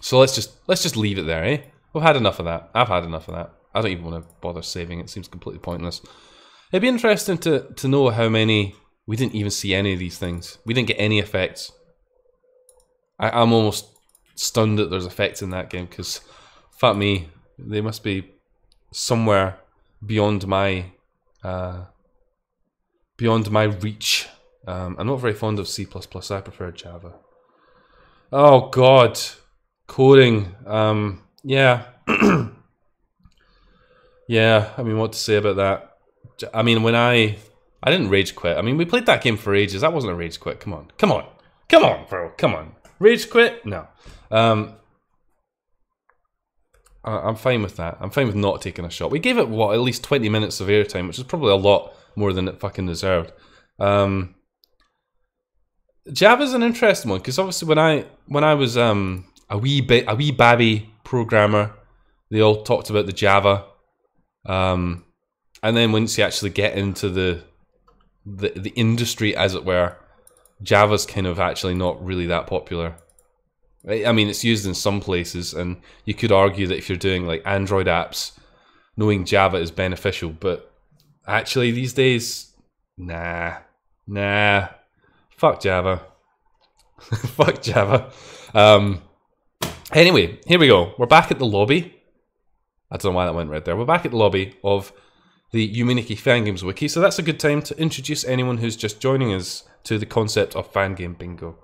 So let's just leave it there, eh? We've had enough of that. I've had enough of that. I don't even want to bother saving it. It seems completely pointless. It'd be interesting to know how many... We didn't even see any of these things. We didn't get any effects. I'm almost stunned that there's effects in that game, because, fuck me, they must be somewhere beyond my reach. I'm not very fond of C++. I prefer Java. Oh God, coding. Yeah, yeah. I mean, what to say about that? I mean, when I didn't rage quit. I mean, we played that game for ages. That wasn't a rage quit. Come on. Come on. Come on, bro. Come on. Rage quit? No. I'm fine with that. I'm fine with not taking a shot. We gave it, what, at least 20 minutes of airtime, which is probably a lot more than it fucking deserved. Java's an interesting one, because obviously when I was a wee babby programmer, they all talked about the Java. And then once you actually get into the industry, as it were, Java's kind of actually not really that popular. I mean, it's used in some places, and you could argue that if you're doing like Android apps, knowing Java is beneficial, but actually these days, nah, fuck Java. Fuck Java. Anyway, here we go. We're back at the lobby. I don't know why that went right there. We're back at the lobby of the Uminiki Fangames wiki, so that's a good time to introduce anyone who's just joining us to the concept of Fangame Bingo.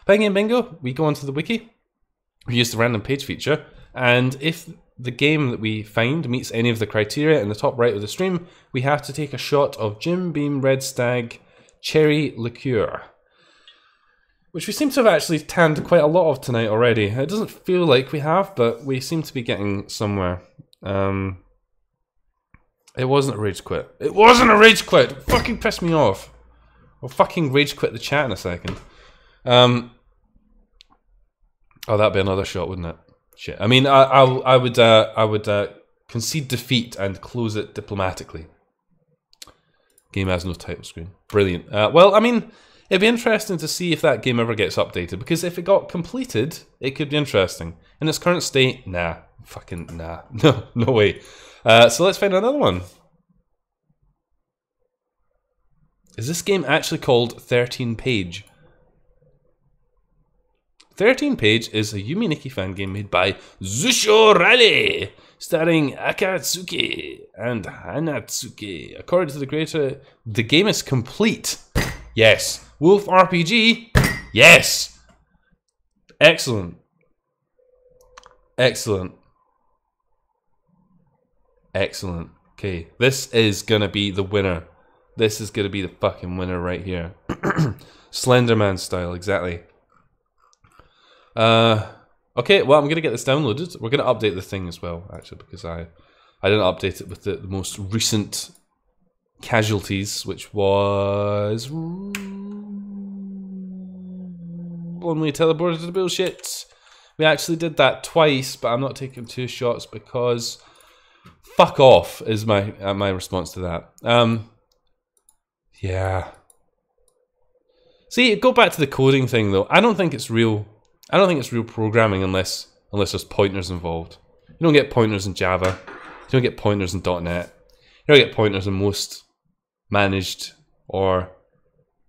Fangame Bingo, we go onto the wiki, we use the random page feature, and if the game that we find meets any of the criteria in the top right of the stream, we have to take a shot of Jim Beam Red Stag Cherry Liqueur, which we seem to have actually tanned quite a lot of tonight already. It doesn't feel like we have, but we seem to be getting somewhere. It wasn't a rage quit. It wasn't a rage quit! It fucking pissed me off. I'll fucking rage quit the chat in a second. Oh, that'd be another shot, wouldn't it? Shit. I mean, I would concede defeat and close it diplomatically. Game has no title screen. Brilliant. Well, I mean, it'd be interesting to see if that game ever gets updated, because if it got completed, it could be interesting. In its current state, nah. Fucking nah. No way. So let's find another one. Is this game actually called 13 Page? 13 Page is a Uminiki fan game made by Zusho Rally, starring Akatsuki and Hanatsuki. According to the creator, the game is complete. Yes. Wolf RPG? Yes. Excellent. Excellent. Excellent. Okay, this is gonna be the winner. This is gonna be the fucking winner right here. Slenderman style, exactly. Okay, well, I'm going to get this downloaded. We're going to update the thing as well, actually, because I didn't update it with the most recent casualties, which was when we teleported to the bullshit. We actually did that twice, but I'm not taking 2 shots because fuck off is my response to that. Yeah. See, go back to the coding thing though. I don't think it's real. I don't think it's real programming unless there's pointers involved. You don't get pointers in Java. You don't get pointers in .NET. You don't get pointers in most managed or,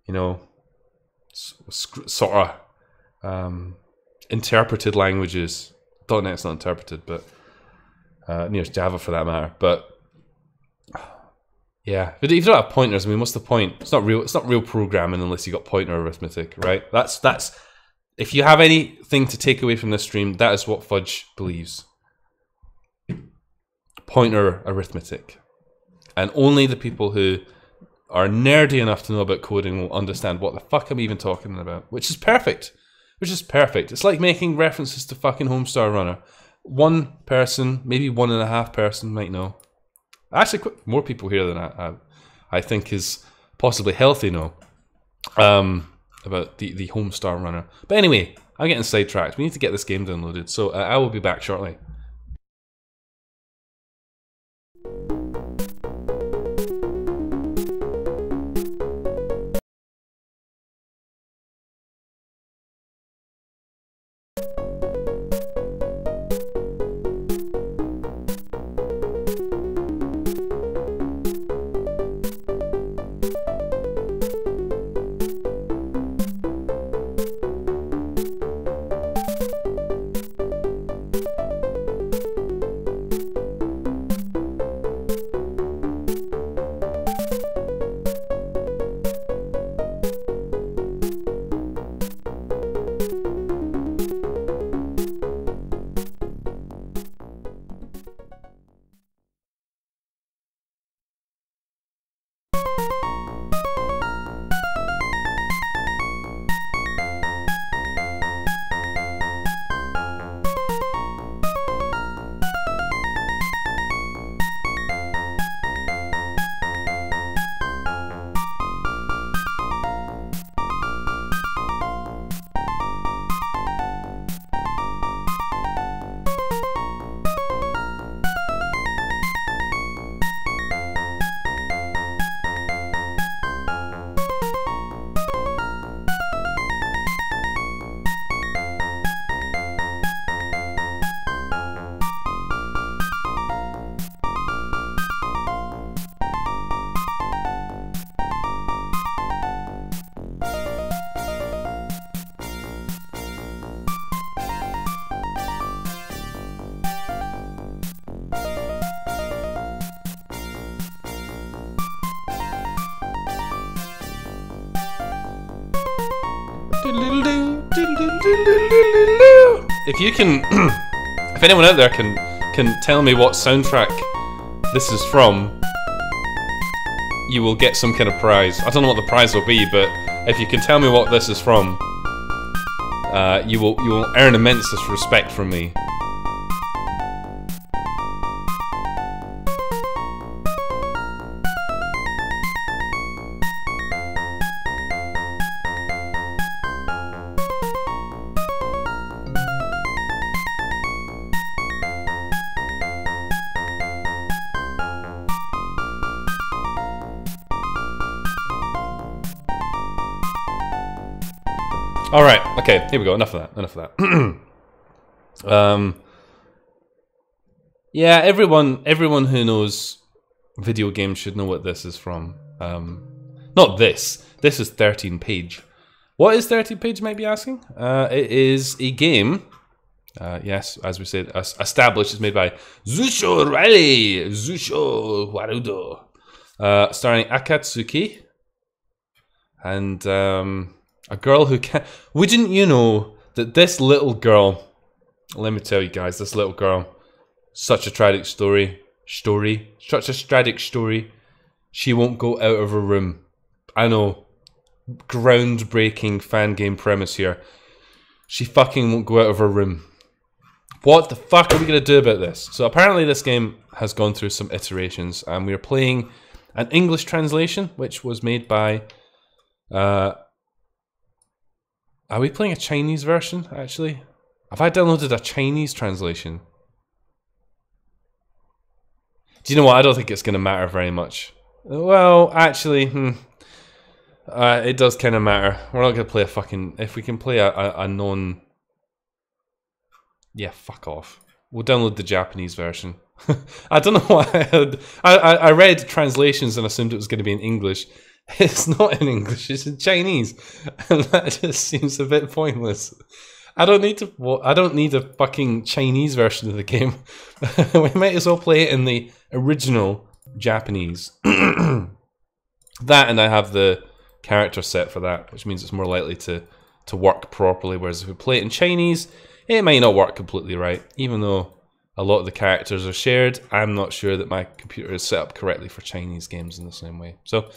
you know, sort of interpreted languages. .NET's not interpreted, but near Java for that matter. But yeah, if you don't have pointers, I mean, what's the point? It's not real programming unless you got pointer arithmetic, right? That's if you have anything to take away from this stream, that is what Fudge believes. Pointer arithmetic, and only the people who are nerdy enough to know about coding will understand what the fuck I'm even talking about, which is perfect. Which is perfect. It's like making references to fucking Homestar Runner. One person, maybe 1.5 person might know. Actually, more people here than I think is possibly healthy know about the Homestar Runner. But anyway, I'm getting sidetracked. We need to get this game downloaded, so I will be back shortly. If you can, if anyone out there can tell me what soundtrack this is from, you will get some kind of prize. I don't know what the prize will be, but if you can tell me what this is from, you will earn immense respect from me. Alright, okay, here we go, enough of that. Yeah, everyone who knows video games should know what this is from. Not this is 13 Page. What is 13 Page, you might be asking? It is a game, yes, as we said, established, it's made by Zusho Warudo, starring Akatsuki, and a girl who can. Wouldn't you know that this little girl? Let me tell you guys, this little girl, such a tragic story. Such a tragic story. She won't go out of her room. I know, groundbreaking fan game premise here. She fucking won't go out of her room. What the fuck are we going to do about this? So apparently this game has gone through some iterations, and we're playing an English translation, which was made by... are we playing a Chinese version, actually? Have I downloaded a Chinese translation? Do you know what? I don't think it's going to matter very much. Well, actually, it does kind of matter. We're not going to play a fucking... If we can play a non... Yeah, fuck off. We'll download the Japanese version. I don't know why I read translations and assumed it was going to be in English. It's not in English, it's in Chinese. And that just seems a bit pointless. I don't need a fucking Chinese version of the game. We might as well play it in the original Japanese. That, and I have the character set for that, which means it's more likely to work properly, whereas if we play it in Chinese, it might not work completely right. Even though a lot of the characters are shared, I'm not sure that my computer is set up correctly for Chinese games in the same way. So,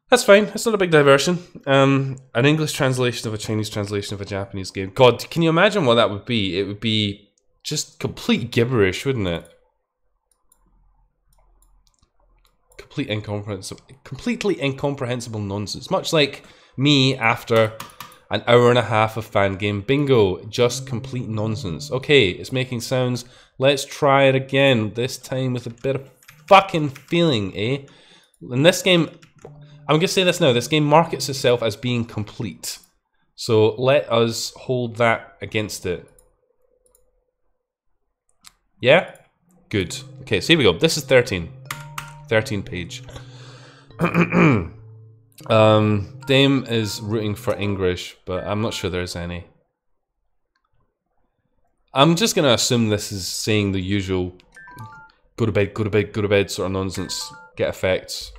that's fine, it's not a big diversion. An English translation of a Chinese translation of a Japanese game. God, can you imagine what that would be? It would be just complete gibberish, wouldn't it? Completely incomprehensible nonsense. Much like me after an hour and a half of Fangame. Bingo, just complete nonsense. Okay, it's making sounds. Let's try it again, this time with a bit of fucking feeling, eh? In this game, I'm going to say this now, this game markets itself as being complete. So let us hold that against it. Yeah? Good. Okay, so here we go. This is 13. 13 page. Dame is rooting for English, but I'm not sure there's any. I'm just going to assume this is saying the usual go to bed, go to bed, go to bed sort of nonsense. Get effects.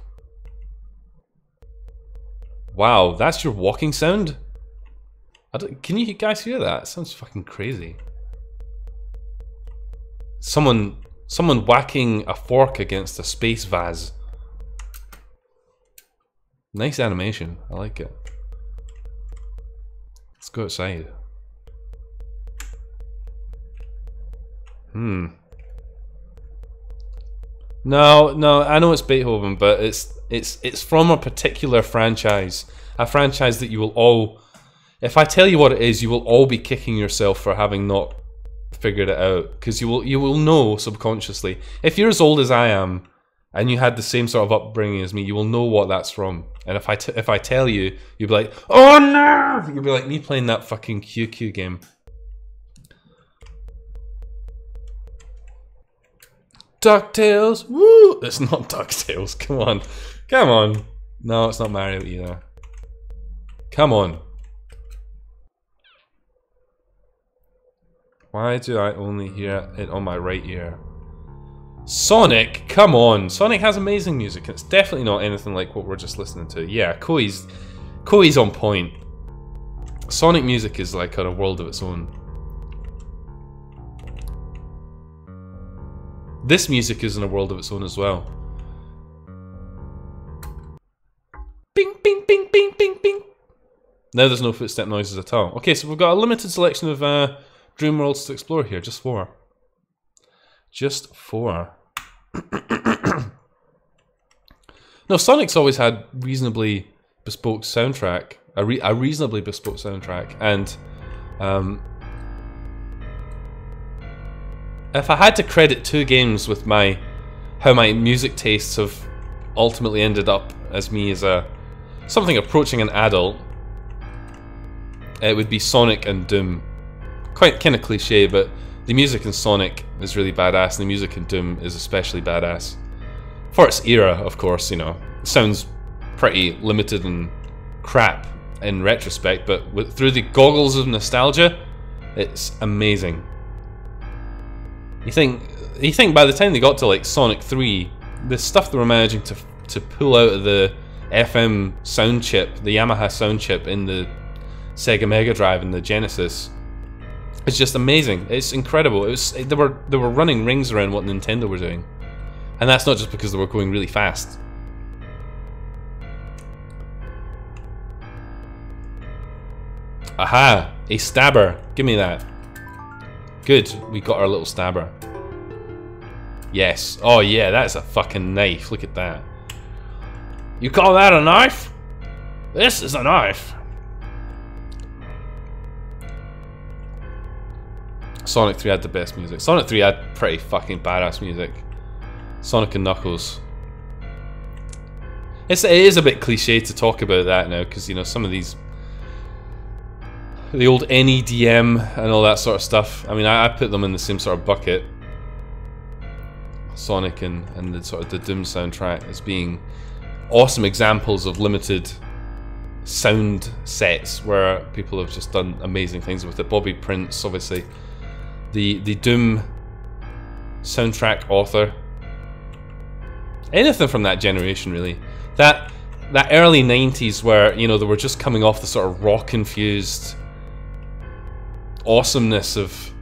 Wow, that's your walking sound? Can you guys hear that? It sounds fucking crazy. Someone whacking a fork against a space vase. Nice animation, I like it. Let's go outside. No, I know it's Beethoven, but it's from a particular franchise. A franchise that you will all... If I tell you what it is, you will all be kicking yourself for having not figured it out. Because you will know subconsciously. If you're as old as I am, and you had the same sort of upbringing as me, you will know what that's from. And if I tell you, you'll be like, oh no! You'll be like me playing that fucking QQ game. DuckTales! Woo! It's not DuckTales, come on. Come on. No, it's not Mario either. Come on. Why do I only hear it on my right ear? Sonic, come on. Sonic has amazing music, and it's definitely not anything like what we're just listening to. Yeah, Koei's on point. Sonic music is like on a world of its own. This music is in a world of its own as well. Bing, bing, bing, bing, bing, bing. Now there's no footstep noises at all. Okay, so we've got a limited selection of dream worlds to explore here. Just 4. Just 4. No, Sonic's always had reasonably bespoke soundtrack. A reasonably bespoke soundtrack. And if I had to credit 2 games with how my music tastes have ultimately ended up as me as something approaching an adult, it would be Sonic and Doom. Quite kind of cliche, but the music in Sonic is really badass, and the music in Doom is especially badass. For its era, of course, you know. It sounds pretty limited and crap in retrospect, but through the goggles of nostalgia, it's amazing. You think by the time they got to like Sonic 3, the stuff they were managing to pull out of the FM sound chip, the Yamaha sound chip in the Sega Mega Drive and the Genesis, it's just amazing. It's incredible. They were running rings around what Nintendo were doing, and that's not just because they were going really fast. Aha! A stabber. Give me that. Good, we got our little stabber. Yes. Oh yeah, that's a fucking knife. Look at that. You call that a knife? This is a knife. Sonic 3 had the best music. Sonic 3 had pretty fucking badass music. Sonic and Knuckles. It is a bit cliche to talk about that now, because you know some of these, the old NEDM and all that sort of stuff. I mean, I put them in the same sort of bucket. Sonic and the sort of the Doom soundtrack as being awesome examples of limited sound sets where people have just done amazing things with it. Bobby Prince, obviously, the Doom soundtrack author. Anything from that generation, really. That early 90s where, you know, they were just coming off the sort of rock-infused awesomeness of,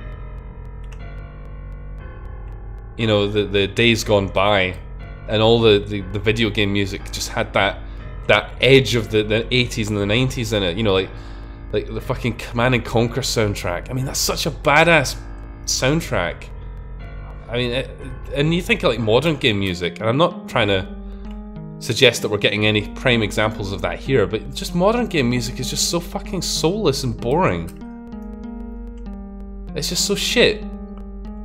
you know, the days gone by, and all the video game music just had that edge of the 80s and the 90s in it. You know, like the fucking Command and Conquer soundtrack. I mean, that's such a badass soundtrack. I mean, and you think of like modern game music, and I'm not trying to suggest that we're getting any prime examples of that here, but just modern game music is just so fucking soulless and boring. It's just so shit.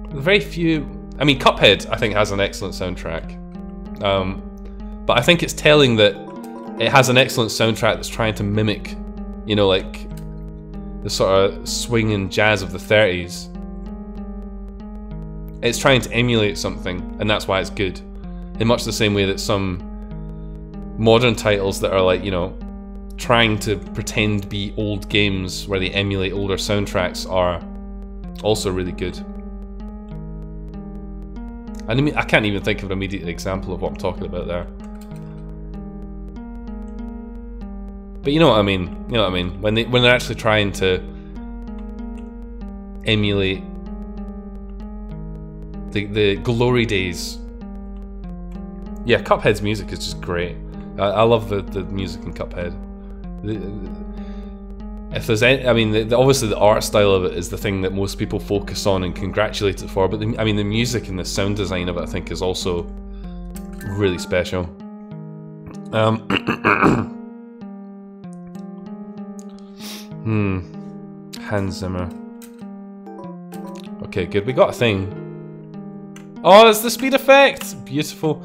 Very few. I mean, Cuphead, I think, has an excellent soundtrack. But I think it's telling that it has an excellent soundtrack that's trying to mimic, you know, like the sort of swing and jazz of the 30s. It's trying to emulate something, and that's why it's good. In much the same way that some modern titles that are like, you know, trying to pretend to be old games where they emulate older soundtracks are also really good. I mean, I can't even think of an immediate example of what I'm talking about there. But you know what I mean. You know what I mean. When they're actually trying to emulate the glory days. Yeah, Cuphead's music is just great. I love the music in Cuphead. If there's any, I mean, obviously the art style of it is the thing that most people focus on and congratulate it for. But I mean, the music and the sound design of it, I think, is also really special. Hans Zimmer. Okay, good. We got a thing. Oh, it's the speed effect. Beautiful.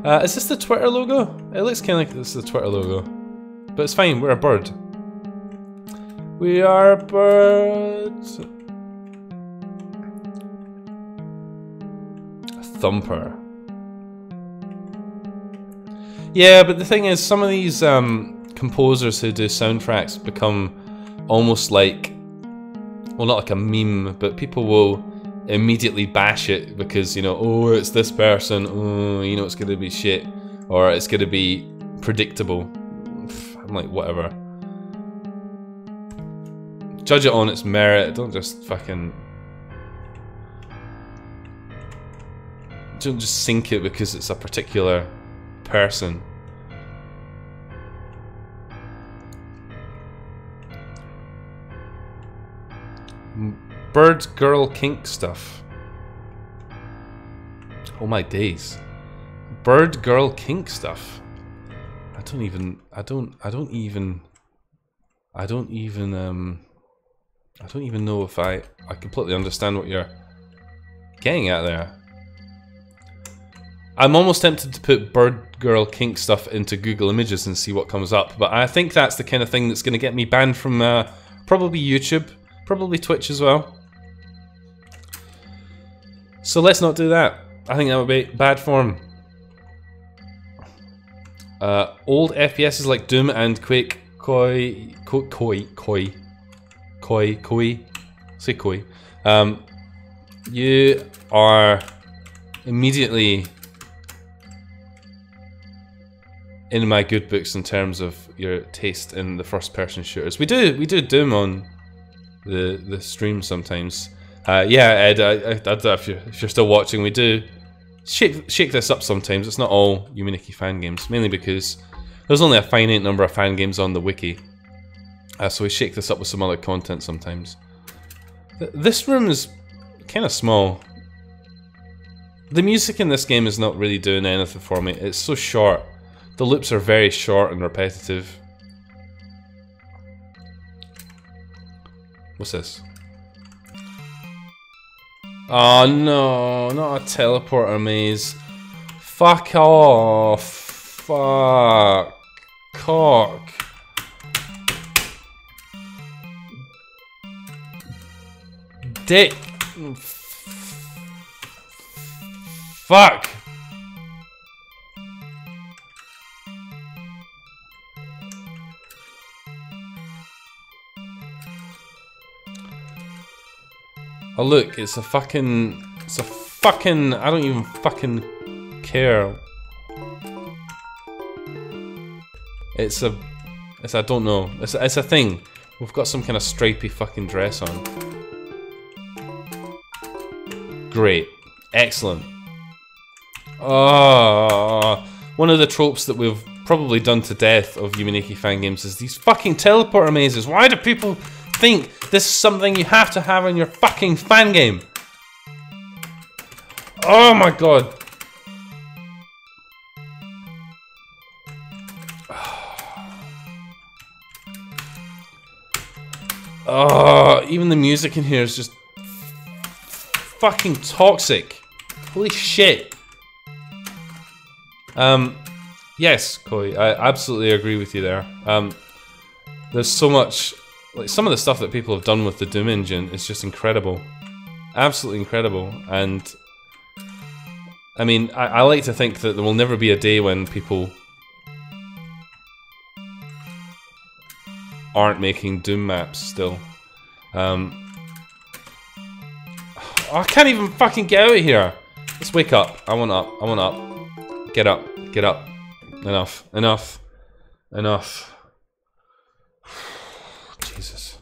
Is this the Twitter logo? It looks kind of like this is the Twitter logo, but it's fine. We're a bird. We are a bird. A thumper. Yeah, but the thing is, some of these composers who do soundtracks become almost like, well, not like a meme, but people will immediately bash it because, you know, oh, it's this person, oh, you know, it's gonna be shit, or it's gonna be predictable. I'm like, whatever. Judge it on its merit, don't just fucking... Don't just sink it because it's a particular person. Bird girl kink stuff. Oh my days. Bird girl kink stuff. I don't even know if I completely understand what you're getting at there. I'm almost tempted to put bird girl kink stuff into Google Images and see what comes up, but I think that's the kind of thing that's going to get me banned from probably YouTube, probably Twitch as well. So let's not do that. I think that would be bad form. Old FPSs like Doom and Quake, Koi, say Koi. You are immediately in my good books in terms of your taste in the first-person shooters. We do Doom on the stream sometimes. Yeah, Ed, if you're still watching, we do shake this up sometimes. It's not all Uminiki fan games, mainly because there's only a finite number of fan games on the wiki. So we shake this up with some other content sometimes. This room is kind of small. The music in this game is not really doing anything for me. It's so short. The loops are very short and repetitive. What's this? Oh no, not a teleporter maze. Fuck off. Fuck. Cock. Dick. Fuck. Oh look, it's a fucking, I don't even fucking care. It's I don't know. It's a thing. We've got some kind of stripy fucking dress on. Great. Excellent. Oh, one of the tropes that we've probably done to death of Yumineki fan games is these fucking teleporter mazes. Why do people think this is something you have to have in your fucking fan game? Oh my god. Oh, even the music in here is just fucking toxic. Holy shit. Yes, Koi, I absolutely agree with you there. There's so much, like some of the stuff that people have done with the Doom engine is just incredible. Absolutely incredible. And I mean, I like to think that there will never be a day when people aren't making Doom maps still. Oh, I can't even fucking get out of here. Let's wake up. I want up. I want up. Get up. Get up. Enough. Enough. Enough. Jesus.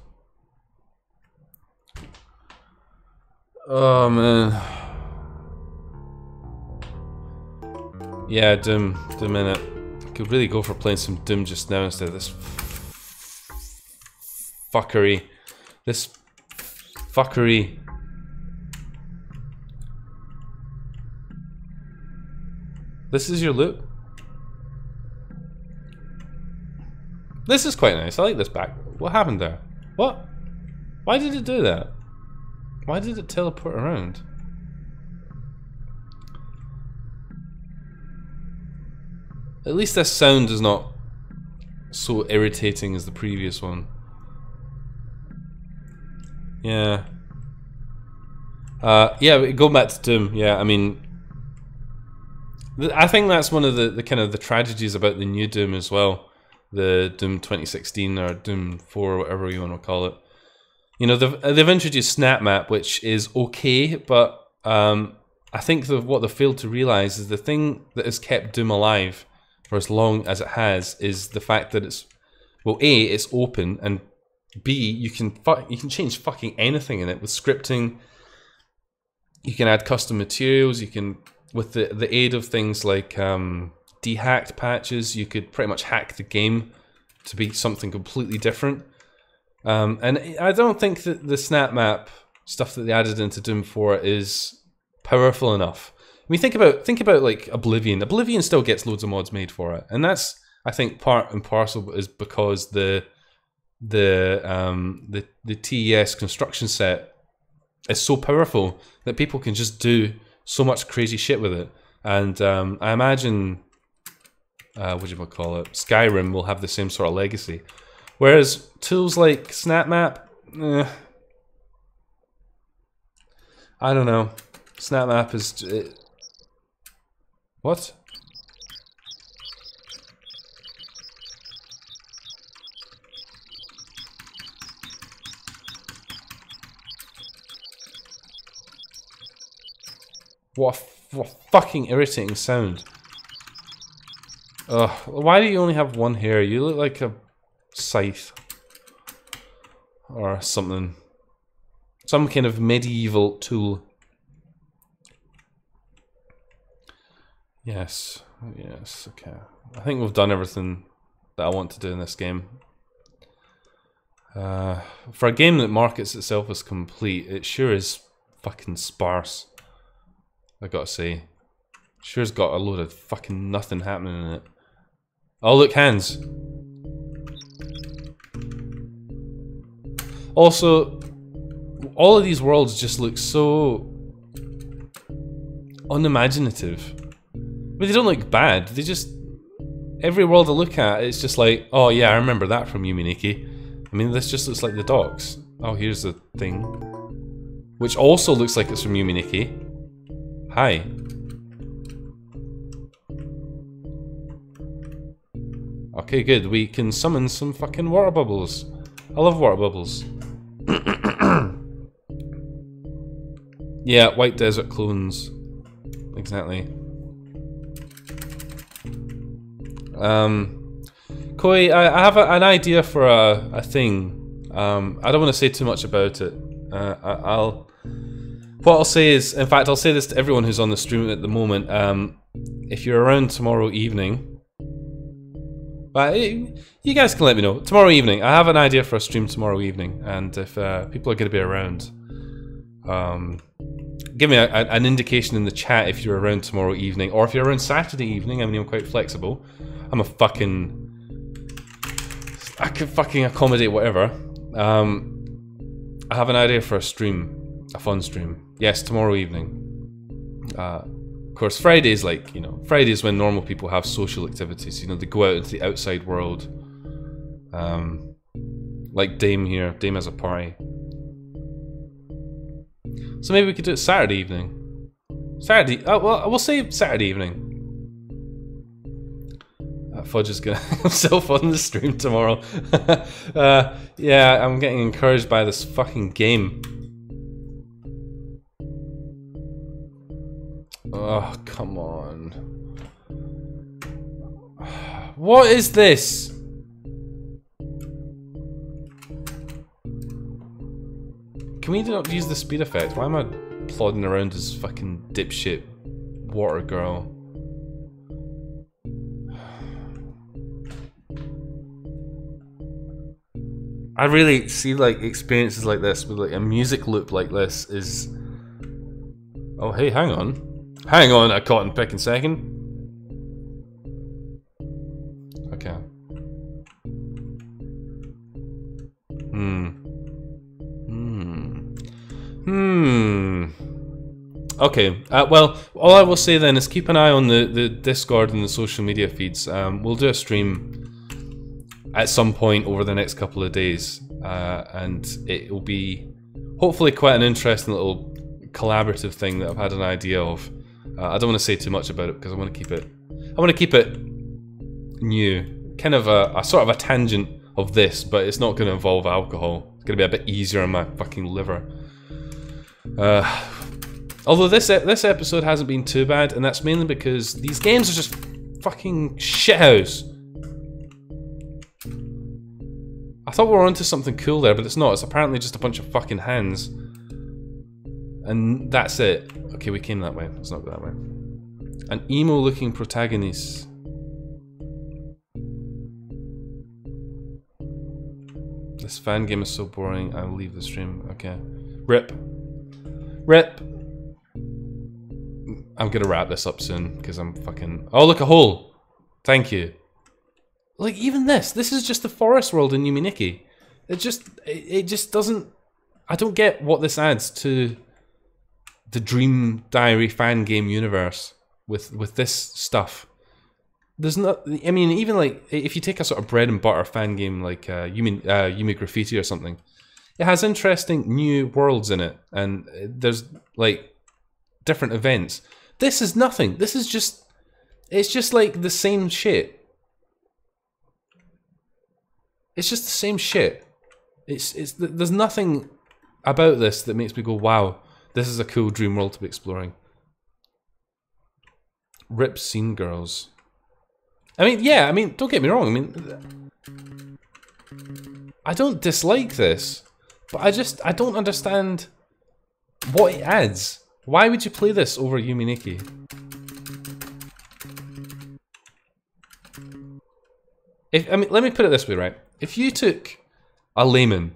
Oh man. Yeah, Doom. Doom in it. I could really go for playing some Doom just now instead of this fuckery. This fuckery. This is your loop? This is quite nice. I like this back. What happened there? What? Why did it do that? Why did it teleport around? At least this sound is not so irritating as the previous one. Yeah. Yeah, going back to Doom, yeah, I mean, I think that's one of the kind of the tragedies about the new Doom as well. The Doom 2016 or Doom 4 or whatever you want to call it. You know, they've introduced Snap Map, which is okay, but I think what they've failed to realize is the thing that has kept Doom alive for as long as it has is the fact that it's, well, A, it's open, and B, you can change fucking anything in it with scripting. You can add custom materials. You can, with the aid of things like dehacked patches, you could pretty much hack the game to be something completely different. And I don't think that the snap map stuff that they added into Doom 4 is powerful enough. I mean, think about like Oblivion. Oblivion still gets loads of mods made for it, and that's, I think, part and parcel is because the TES construction set is so powerful that people can just do so much crazy shit with it. And I imagine, what do you call it, Skyrim will have the same sort of legacy. Whereas tools like SnapMap, I don't know. SnapMap is what? What a fucking irritating sound. Ugh, why do you only have one hair? You look like a scythe. Or something. Some kind of medieval tool. Yes. Yes, okay. I think we've done everything that I want to do in this game. For a game that markets itself as complete, it sure is fucking sparse. I gotta say. Sure's got a load of fucking nothing happening in it. Oh look, hands. Also, all of these worlds just look so unimaginative. I mean, they don't look bad. They just... Every world I look at, it's just like, oh yeah, I remember that from Yume Nikki. I mean, this just looks like the docks. Oh, here's the thing. Which also looks like it's from Yume Nikki. Hi. Okay, good. We can summon some fucking water bubbles. I love water bubbles. Yeah, white desert clones. Exactly. Koi, I have an idea for a thing. I don't want to say too much about it. What I'll say is, in fact, I'll say this to everyone who's on the stream at the moment. If you're around tomorrow evening, but you guys can let me know. Tomorrow evening, I have an idea for a stream tomorrow evening, and if people are going to be around, give me an indication in the chat if you're around tomorrow evening, or if you're around Saturday evening. I mean, I'm quite flexible. I can fucking accommodate whatever. I have an idea for a stream, a fun stream. Yes, tomorrow evening. Of course, Fridays, like, you know, Fridays when normal people have social activities. You know, they go out into the outside world. Like Dame here. Dame has a party. So maybe we could do it Saturday evening. Saturday. Oh, well, we'll say Saturday evening. Fudge is gonna himself on the stream tomorrow. Yeah, I'm getting encouraged by this fucking game. Oh, come on. What is this? Can we not use the speed effect? Why am I plodding around as fucking dipshit water girl? I really see like experiences like this with like a music loop like this is... Oh hey, hang on. Hang on a cotton picking second. Okay. Okay, well, all I will say then is keep an eye on the Discord and the social media feeds. We'll do a stream at some point over the next couple of days, and it will be hopefully quite an interesting little collaborative thing that I've had an idea of. I don't want to say too much about it because I want to keep it new, kind of a sort of a tangent of this, but it's not going to involve alcohol. It's going to be a bit easier on my fucking liver. Although this episode hasn't been too bad, and that's mainly because these games are just fucking shithouse. I thought we were onto something cool there, but it's not. It's apparently just a bunch of fucking hands. And that's it. Okay, we came that way. Let's not go that way. An emo-looking protagonist. This fan game is so boring, I'll leave the stream. Okay. RIP. RIP. I'm gonna wrap this up soon, because I'm fucking... Oh, look, a hole! Thank you. Like, even this is just the forest world in Yume Nikki. It just doesn't... I don't get what this adds to the Dream Diary fan game universe with this stuff. There's not... I mean, even like, if you take a sort of bread and butter fan game like Yume Graffiti or something, it has interesting new worlds in it, and there's, like, different events. This is nothing. This is just... It's just like the same shit. It's just the same shit. There's nothing about this that makes me go, wow, this is a cool dream world to be exploring. RIP Scene Girls. I mean, yeah, I mean, don't get me wrong, I mean... I don't dislike this, but I don't understand what it adds. Why would you play this over Yume Nikki? I mean, let me put it this way, right? If you took a layman,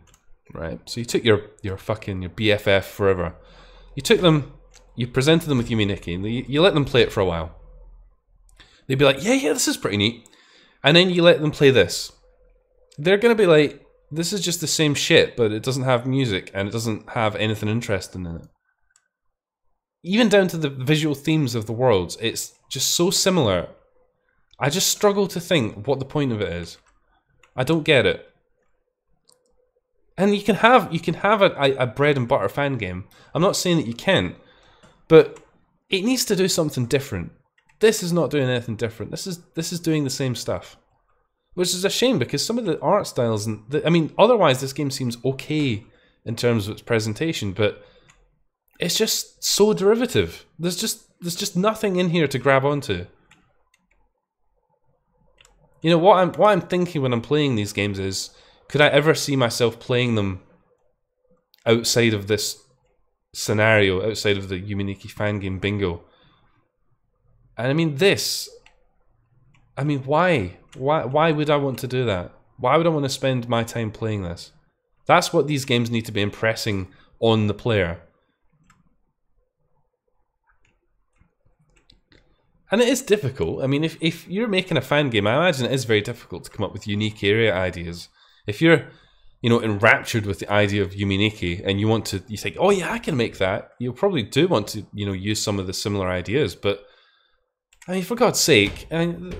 right? So you took your BFF forever, You took them, you presented them with Yume Nikki, and you let them play it for a while. They'd be like, yeah, this is pretty neat. And then you let them play this. They're going to be like, this is just the same shit, but it doesn't have music, and it doesn't have anything interesting in it. Even down to the visual themes of the worlds, it's just so similar. I just struggle to think what the point of it is. I don't get it. And you can have a bread and butter fan game. I'm not saying that you can't, but it needs to do something different. This is not doing anything different. This is doing the same stuff, which is a shame because some of the art styles and I mean, otherwise this game seems okay in terms of its presentation, but it's just so derivative. There's just nothing in here to grab onto. You know what I'm thinking when I'm playing these games is, could I ever see myself playing them outside of this scenario, outside of the Yume Nikki Fangame bingo? And I mean why? Why would I want to do that? Why would I want to spend my time playing this? That's what these games need to be impressing on the player. And it is difficult. I mean, if you're making a fan game, I imagine it is very difficult to come up with unique area ideas. If you're, you know, enraptured with the idea of Yume Nikki and you think, oh yeah, I can make that. You probably do want to, you know, use some of the similar ideas, but I mean, for God's sake, I mean,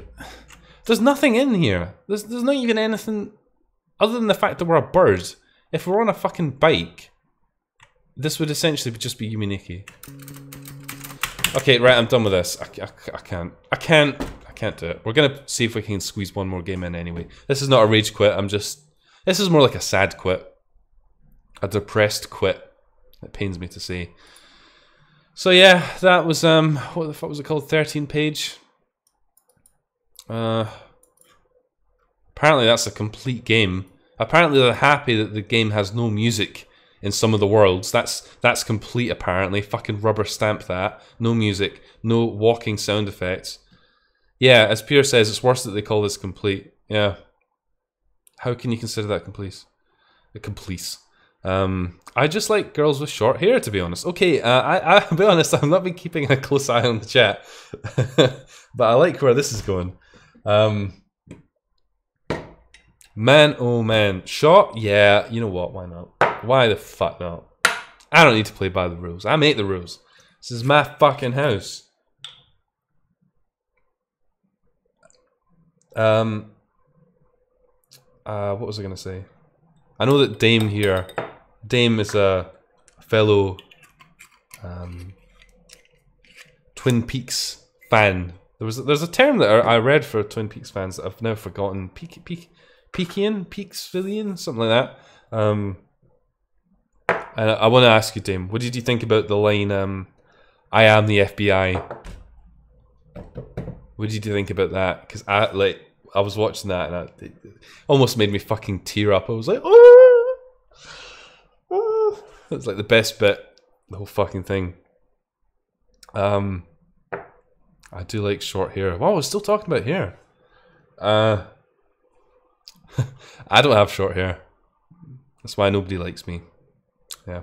there's nothing in here. There's not even anything other than the fact that we're a bird. If we're on a fucking bike, this would essentially just be Yume Nikki. Okay, right, I'm done with this. I can't do it. We're gonna see if we can squeeze one more game in anyway. This is not a rage quit. This is more like a sad quit, a depressed quit. It pains me to say. So yeah, that was what the fuck was it called? 13 page. Apparently that's a complete game. Apparently they're happy that the game has no music in some of the worlds. That's complete apparently. Fucking rubber stamp that. No music, no walking sound effects. Yeah, as Pierre says, it's worse that they call this complete. Yeah. How can you consider that complete? I just like girls with short hair, to be honest. Okay, I'll be honest, I've not been keeping a close eye on the chat. But I like where this is going. Man, oh man. Shot? Yeah, you know what, why not? Why the fuck not? I don't need to play by the rules. I make the rules. This is my fucking house. What was I gonna say? I know that Dame is a fellow Twin Peaks fan. There's a term that I read for Twin Peaks fans that I've now forgotten. Peaksvillian, something like that. And I want to ask you, Dame, what did you think about the line, I am the FBI? What did you think about that? Because I was watching that and it almost made me fucking tear up. I was like, oh! It's like the best bit, the whole fucking thing. I do like short hair. Wow, we're still talking about hair. I don't have short hair. That's why nobody likes me. Yeah.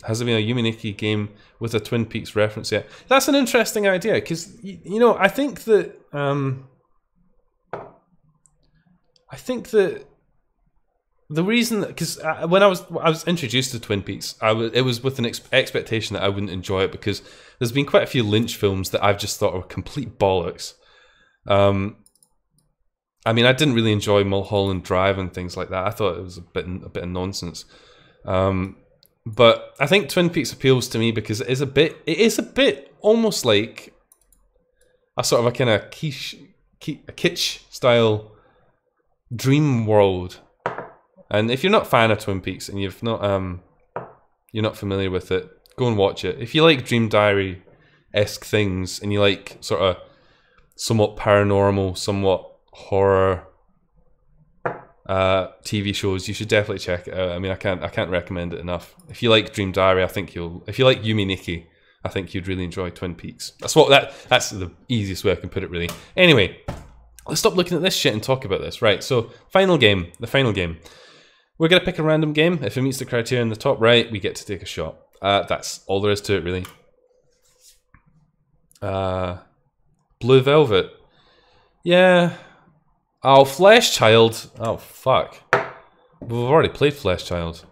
Has there been a Yume Nikki game with a Twin Peaks reference yet? That's an interesting idea because you know I think that the reason that because when I was introduced to Twin Peaks, it was with an expectation that I wouldn't enjoy it because there's been quite a few Lynch films that I've just thought were complete bollocks. I mean, I didn't really enjoy Mulholland Drive and things like that. I thought it was a bit of nonsense. But I think Twin Peaks appeals to me because it is a bit almost like a sort of a kind of kitsch style dream world. And if you're not a fan of Twin Peaks and you're not familiar with it, go and watch it. If you like Dream Diary-esque things and you like sort of somewhat paranormal, somewhat horror TV shows, you should definitely check it out. I mean, I can't recommend it enough. If you like Dream Diary, if you like Yume Nikki, I think you'd really enjoy Twin Peaks. That's the easiest way I can put it, really. Anyway, let's stop looking at this shit and talk about this. Right, so the final game. We're going to pick a random game. If it meets the criteria in the top right, we get to take a shot. That's all there is to it, really. Blue Velvet. Yeah. Oh, Flesh Child. Oh, fuck. We've already played Flesh Child.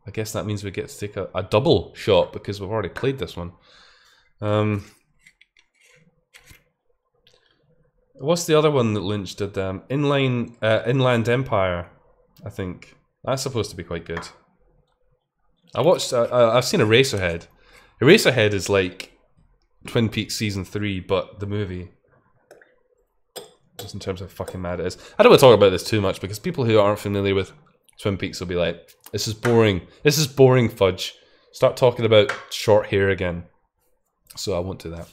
I guess that means we get to take a double shot because we've already played this one. What's the other one that Lynch did? Inland Empire, I think. That's supposed to be quite good. I've seen Eraserhead. Eraserhead is like Twin Peaks Season 3, but the movie. Just in terms of how fucking mad it is. I don't want to talk about this too much because people who aren't familiar with Twin Peaks will be like, this is boring. This is boring, fudge. Start talking about short hair again. So I won't do that.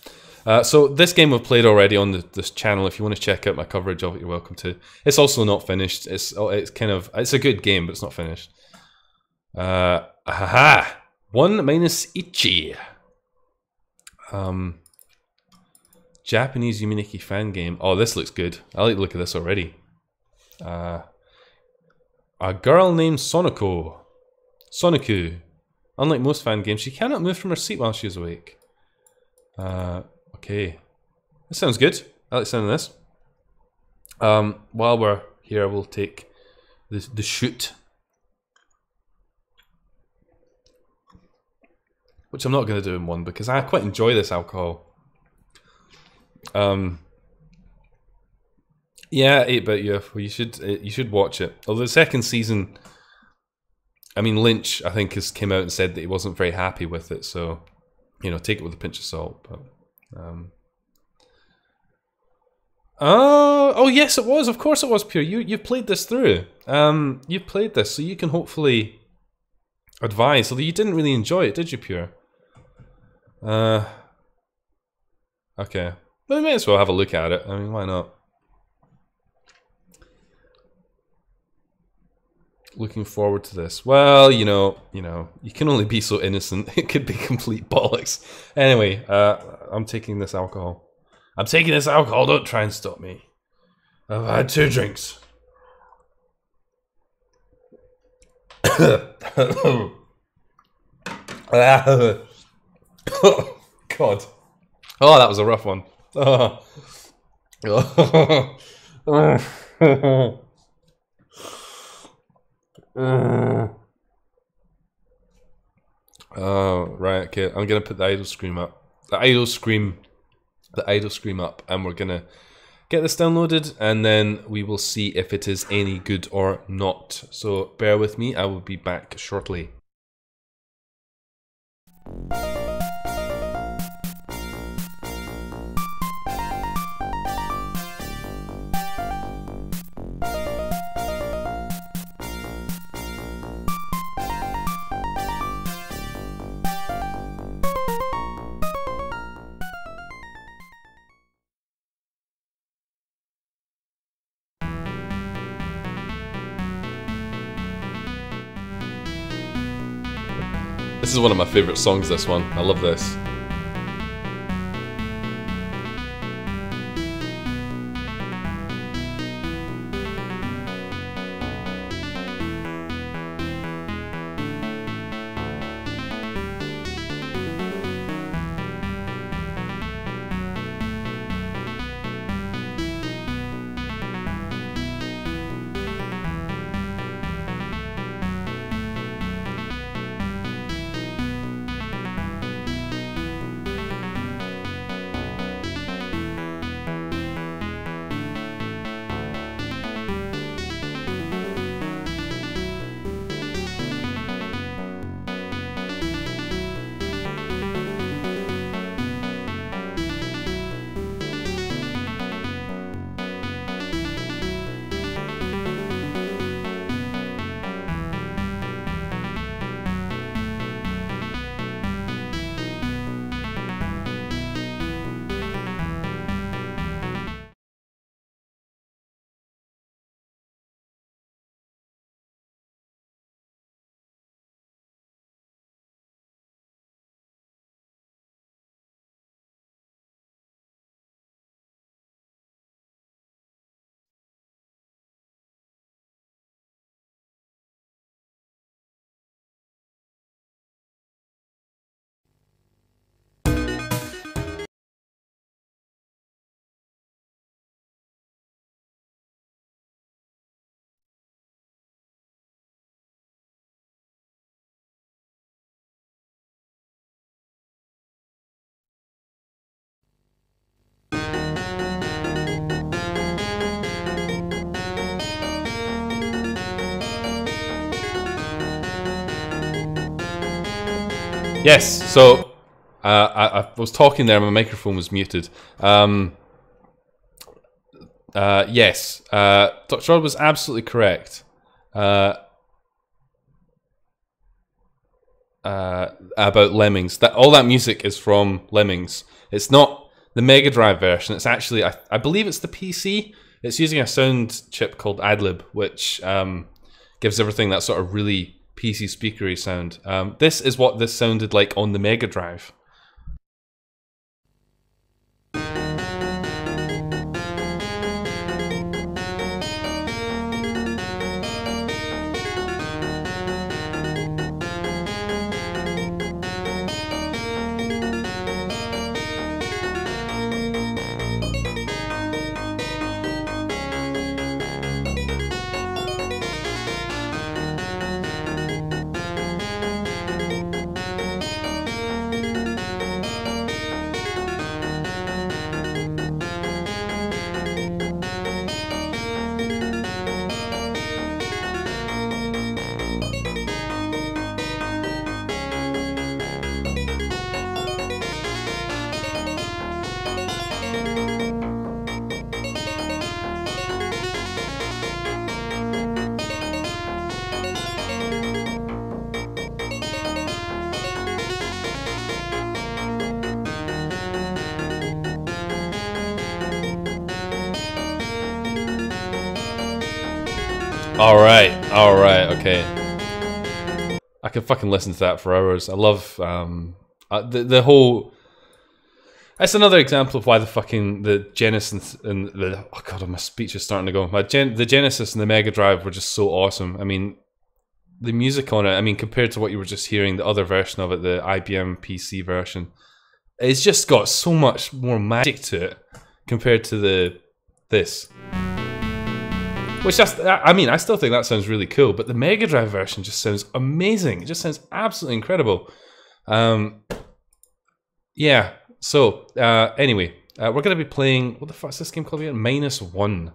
So this game we've played already on this channel. If you want to check out my coverage of it, you're welcome to. It's also not finished. It's a good game, but it's not finished. 1 minus Ichi. Japanese Yumineki Fangame. Oh, this looks good. I like the look of this already. A girl named Sonoko. Sonoku. Unlike most fan games, she cannot move from her seat while she is awake. Okay. This sounds good. I like the sound of this. While we're here, we'll take the shoot. Which I'm not going to do in one because I quite enjoy this alcohol. Yeah, 8-bit UFO. You should watch it. Although the second season, I mean, Lynch I think came out and said that he wasn't very happy with it. So, you know, take it with a pinch of salt. But, oh yes, it was. Of course, it was Pure. You've played this through. You've played this, so you can hopefully advise. Although you didn't really enjoy it, did you, Pure? Okay. Well, we may as well have a look at it. I mean, why not? Looking forward to this. Well, you know, you can only be so innocent. It could be complete bollocks. Anyway, I'm taking this alcohol. I'm taking this alcohol. Don't try and stop me. I've had 2 drinks. Oh, God. Oh, that was a rough one. Oh. Oh, right, okay. I'm gonna put the idle scream up. The idle scream up, and we're gonna get this downloaded, and then we will see if it is any good or not. So bear with me, I will be back shortly. This is one of my favourite songs, this one. I love this. Yes, so I was talking there, my microphone was muted. Yes, Dr. Rod was absolutely correct. About Lemmings. That all that music is from Lemmings. It's not the Mega Drive version. It's actually, I believe it's the PC. It's using a sound chip called Adlib, which gives everything that sort of really PC speakery sound. This is what this sounded like on the Mega Drive. Alright, okay. I could fucking listen to that for hours. I love the whole. That's another example of why the Genesis and the oh god, my speech is starting to go. The Genesis and the Mega Drive were just so awesome. I mean, the music on it. I mean, compared to what you were just hearing, the other version of it, the IBM PC version, it's just got so much more magic to it compared to this. Which I mean, I still think that sounds really cool, but the Mega Drive version just sounds amazing. It just sounds absolutely incredible. Yeah. So anyway, we're going to be playing. What the fuck is this game called again? -1.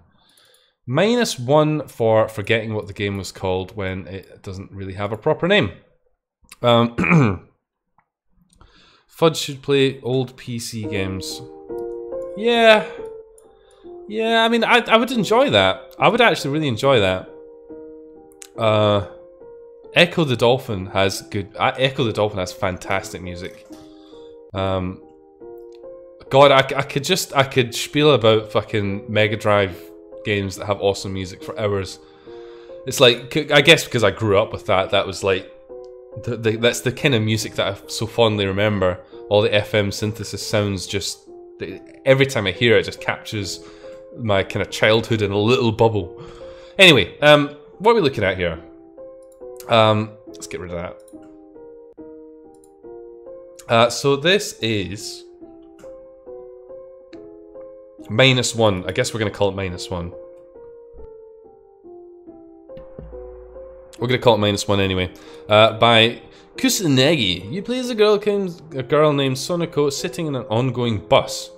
-1 for forgetting what the game was called when it doesn't really have a proper name. Fudge should play old PC games. Yeah. Yeah, I mean, I would enjoy that. I would actually really enjoy that. Echo the Dolphin has good. Echo the Dolphin has fantastic music. God, I could spiel about fucking Mega Drive games that have awesome music for hours. It's like, I guess because I grew up with that. That was like, that's the kind of music that I so fondly remember. All the FM synthesis sounds just every time I hear it, just captures my kind of childhood in a little bubble. Anyway, what are we looking at here? Let's get rid of that. So this is -1. I guess we're going to call it -1. We're going to call it -1 anyway. By Kusanagi. You play as a girl named Sonoko sitting in an ongoing bus.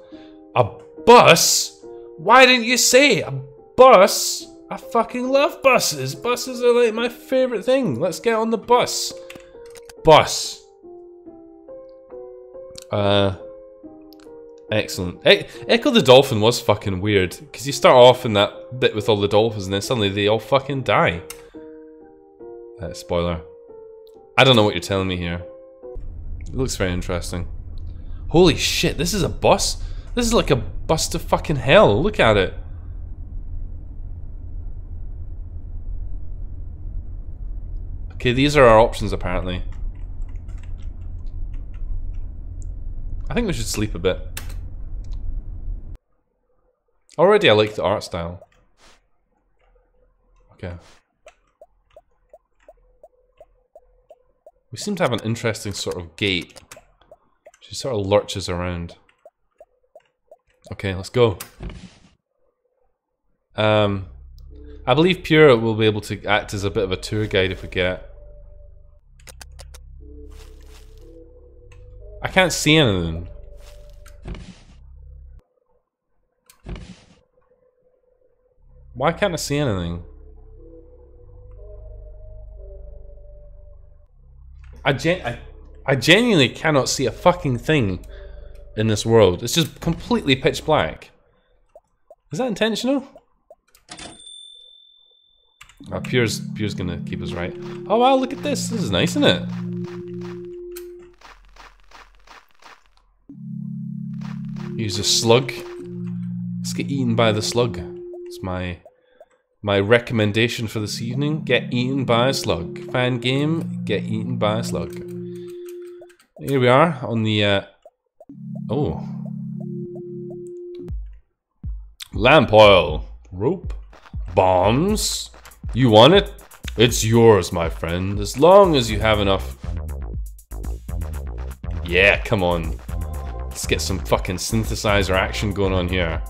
A bus? Why didn't you say a bus? I fucking love buses. Buses are like my favorite thing. Let's get on the bus. Bus. Excellent. Echo the Dolphin was fucking weird because you start off in that bit with all the dolphins and then suddenly they all fucking die. Spoiler. I don't know what you're telling me here. It looks very interesting. Holy shit, this is a bus? This is like a bus to fucking hell. Look at it. Okay, these are our options apparently. I think we should sleep a bit. Already I like the art style. Okay. We seem to have an interesting sort of gait. She sort of lurches around. Okay, let's go. I believe Pure will be able to act as a bit of a tour guide if we get. I can't see anything. Why can't I see anything? I I genuinely cannot see a fucking thing in this world. It's just completely pitch black. Is that intentional? Oh, Pure's gonna keep us right. Oh wow, look at this. This is nice, isn't it? Use a slug. Let's get eaten by the slug. It's my recommendation for this evening. Get eaten by a slug. Fangame, get eaten by a slug. Here we are on the oh. Lamp oil. Rope. Bombs. You want it? It's yours, my friend, as long as you have enough. Yeah, come on. Let's get some fucking synthesizer action going on here.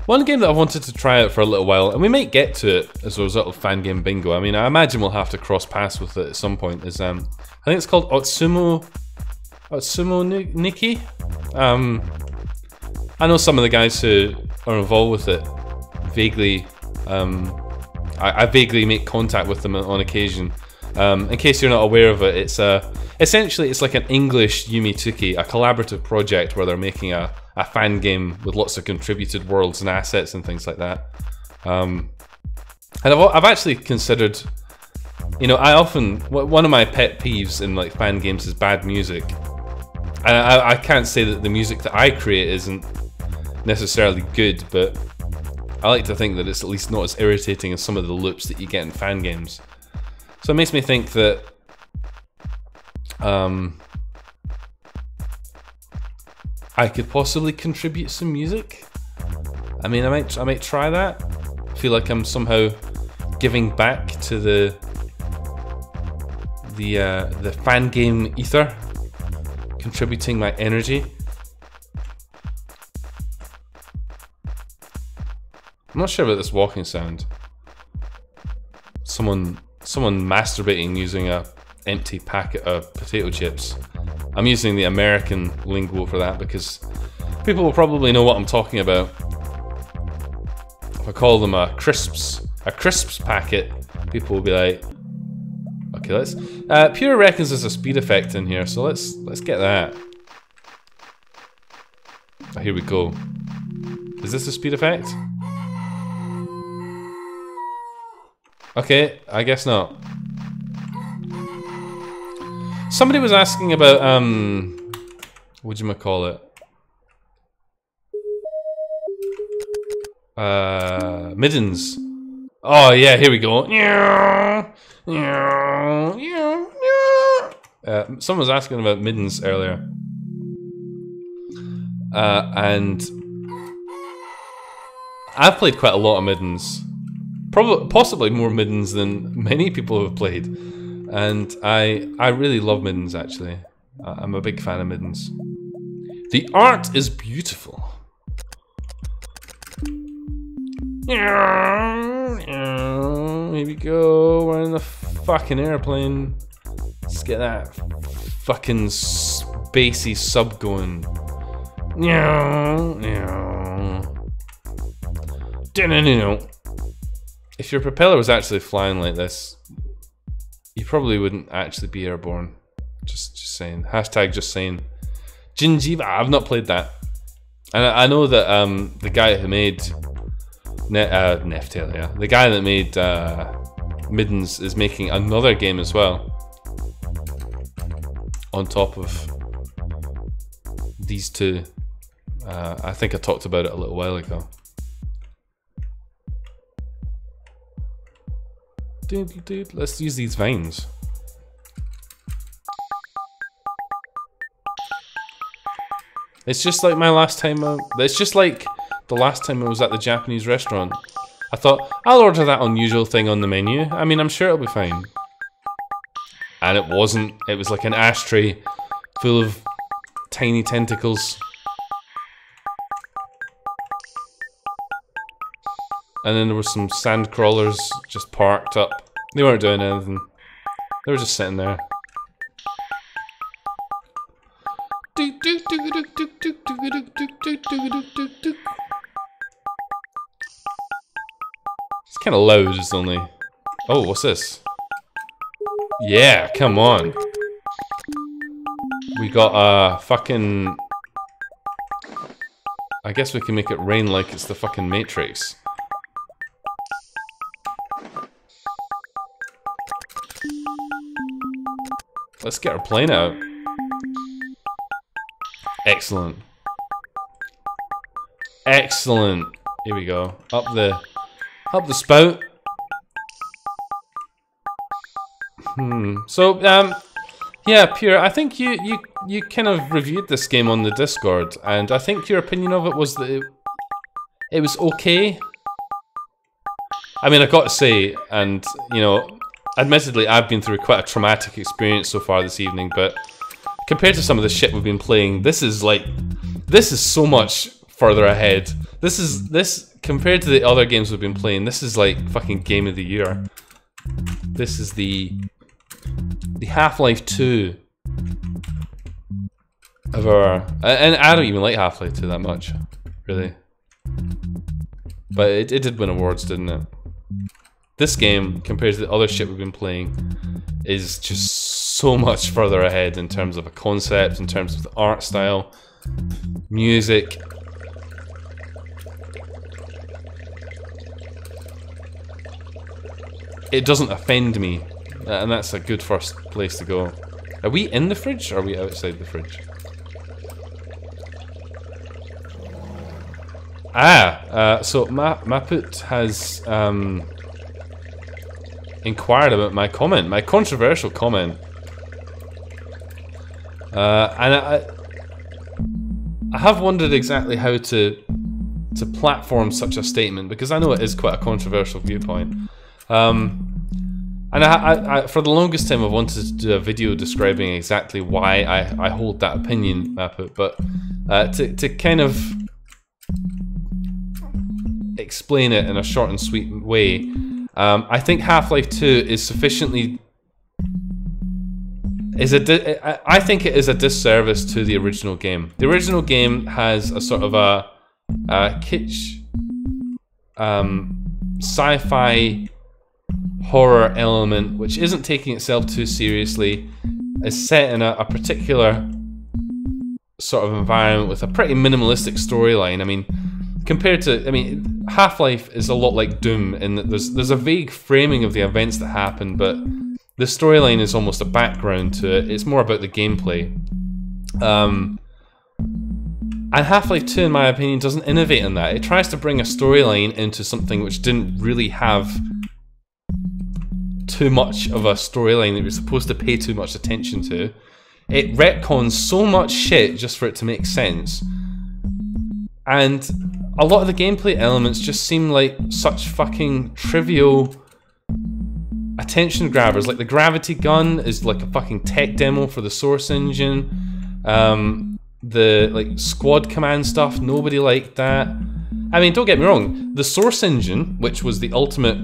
One game that I wanted to try out for a little while, and we might get to it as a result of Fangame Bingo. I mean, I imagine we'll have to cross paths with it at some point. Is I think it's called Otsumo Nikki. I know some of the guys who are involved with it vaguely. I vaguely make contact with them on occasion. In case you're not aware of it, it's essentially it's like an English Yumituki, a collaborative project where they're making a fan game with lots of contributed worlds and assets and things like that. And I've actually considered, you know, one of my pet peeves in like fan games is bad music. And I can't say that the music that I create isn't necessarily good, but I like to think that it's at least not as irritating as some of the loops that you get in fan games. So it makes me think that I could possibly contribute some music. I mean, I might try that. I feel like I'm somehow giving back to the fan game ether, contributing my energy. I'm not sure about this walking sound. Someone masturbating using a empty packet of potato chips. I'm using the American lingo for that because people will probably know what I'm talking about. If I call them a crisps packet, people will be like, okay, let's. Pure reckons there's a speed effect in here, so let's get that. Oh, here we go. Is this a speed effect? Okay, I guess not. Somebody was asking about whatchamacallit? Middens. Oh yeah, here we go. Someone was asking about middens earlier. And I've played quite a lot of middens. Possibly more middens than many people have played, and I really love middens. Actually, I'm a big fan of middens. The art is beautiful. Here we go. We're in the fucking airplane. Let's get that fucking spacey sub going. If your propeller was actually flying like this, you probably wouldn't actually be airborne. Just saying. Hashtag just saying. Gingiva, I've not played that. And I know that the guy who made Neftail, yeah, the guy that made Middens is making another game as well. On top of these two. I think I talked about it a little while ago. Dude, let's use these vines. It's just like my last time out. It's just like the last time I was at the Japanese restaurant. I thought, I'll order that unusual thing on the menu. I mean, I'm sure it'll be fine. And it wasn't. It was like an ashtray full of tiny tentacles. And then there were some sand crawlers just parked up. They weren't doing anything. They were just sitting there. It's kind of loud, it's only Oh, what's this? Yeah, come on. We got a fucking... I guess we can make it rain like it's the fucking Matrix. Let's get our plane out. Excellent. Excellent. Here we go. Up the spout. So, yeah, Pure, I think you kind of reviewed this game on the Discord, and I think your opinion of it was that it was okay. I mean, I've got to say, and, you know, admittedly, I've been through quite a traumatic experience so far this evening, but compared to some of the shit we've been playing, this is so much further ahead. This, compared to the other games we've been playing, this is like fucking Game of the Year. This is the Half-Life 2 of our... And I don't even like Half-Life 2 that much, really. But it did win awards, didn't it? This game, compared to the other shit we've been playing, is just so much further ahead in terms of a concept, in terms of the art style, music. It doesn't offend me, and that's a good first place to go. Are we in the fridge, or are we outside the fridge? So Maput has inquired about my comment, my controversial comment. And I have wondered exactly how to platform such a statement, because I know it is quite a controversial viewpoint. And I for the longest time I've wanted to do a video describing exactly why I hold that opinion, Maput, but to kind of explain it in a short and sweet way, I think Half-Life 2 is sufficiently... I think it is a disservice to the original game. The original game has a sort of a kitsch, sci-fi horror element, which isn't taking itself too seriously. It's set in a particular sort of environment with a pretty minimalistic storyline. I mean, compared to, Half-Life is a lot like Doom in that there's a vague framing of the events that happen, but the storyline is almost a background to it. It's more about the gameplay. And Half-Life 2, in my opinion, doesn't innovate in that. It tries to bring a storyline into something which didn't really have too much of a storyline that you're supposed to pay too much attention to. It retcons so much shit just for it to make sense. And a lot of the gameplay elements just seem like such fucking trivial attention grabbers. Like the gravity gun is like a fucking tech demo for the Source engine. The like squad command stuff, nobody liked that. I mean, don't get me wrong, the Source engine, which was the ultimate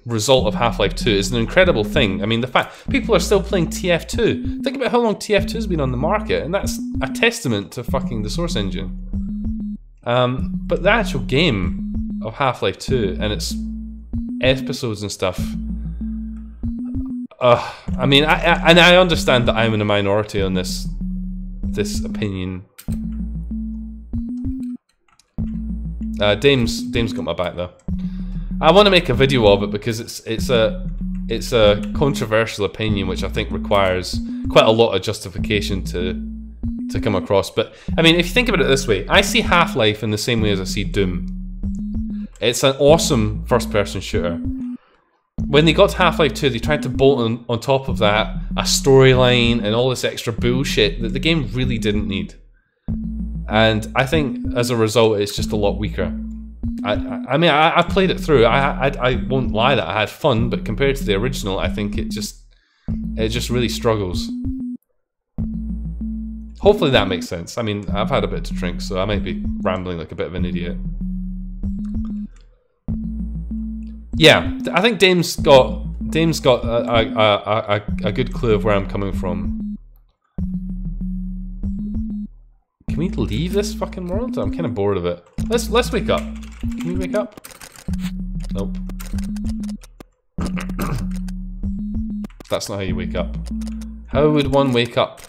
result of Half-Life 2, is an incredible thing. I mean, the fact people are still playing TF2. Think about how long TF2 has been on the market, and that's a testament to fucking the Source engine. But the actual game of Half-Life 2 and its episodes and stuff, I mean, I understand that I'm in a minority on this opinion. Dame's got my back though. I want to make a video of it because it's a controversial opinion which I think requires quite a lot of justification to come across. But I mean, if you think about it this way, I see Half-Life in the same way as I see Doom. It's an awesome first-person shooter. When they got to Half-Life 2, they tried to bolt on top of that a storyline and all this extra bullshit that the game really didn't need. And I think as a result, it's just a lot weaker. I mean, I played it through. I won't lie that I had fun, but compared to the original, I think it just really struggles. Hopefully that makes sense. I mean, I've had a bit to drink, so I might be rambling like a bit of an idiot. Yeah, I think Dame's got a good clue of where I'm coming from. Can we leave this fucking world? I'm kind of bored of it. Let's wake up. Can we wake up? Nope. That's not how you wake up. How would one wake up?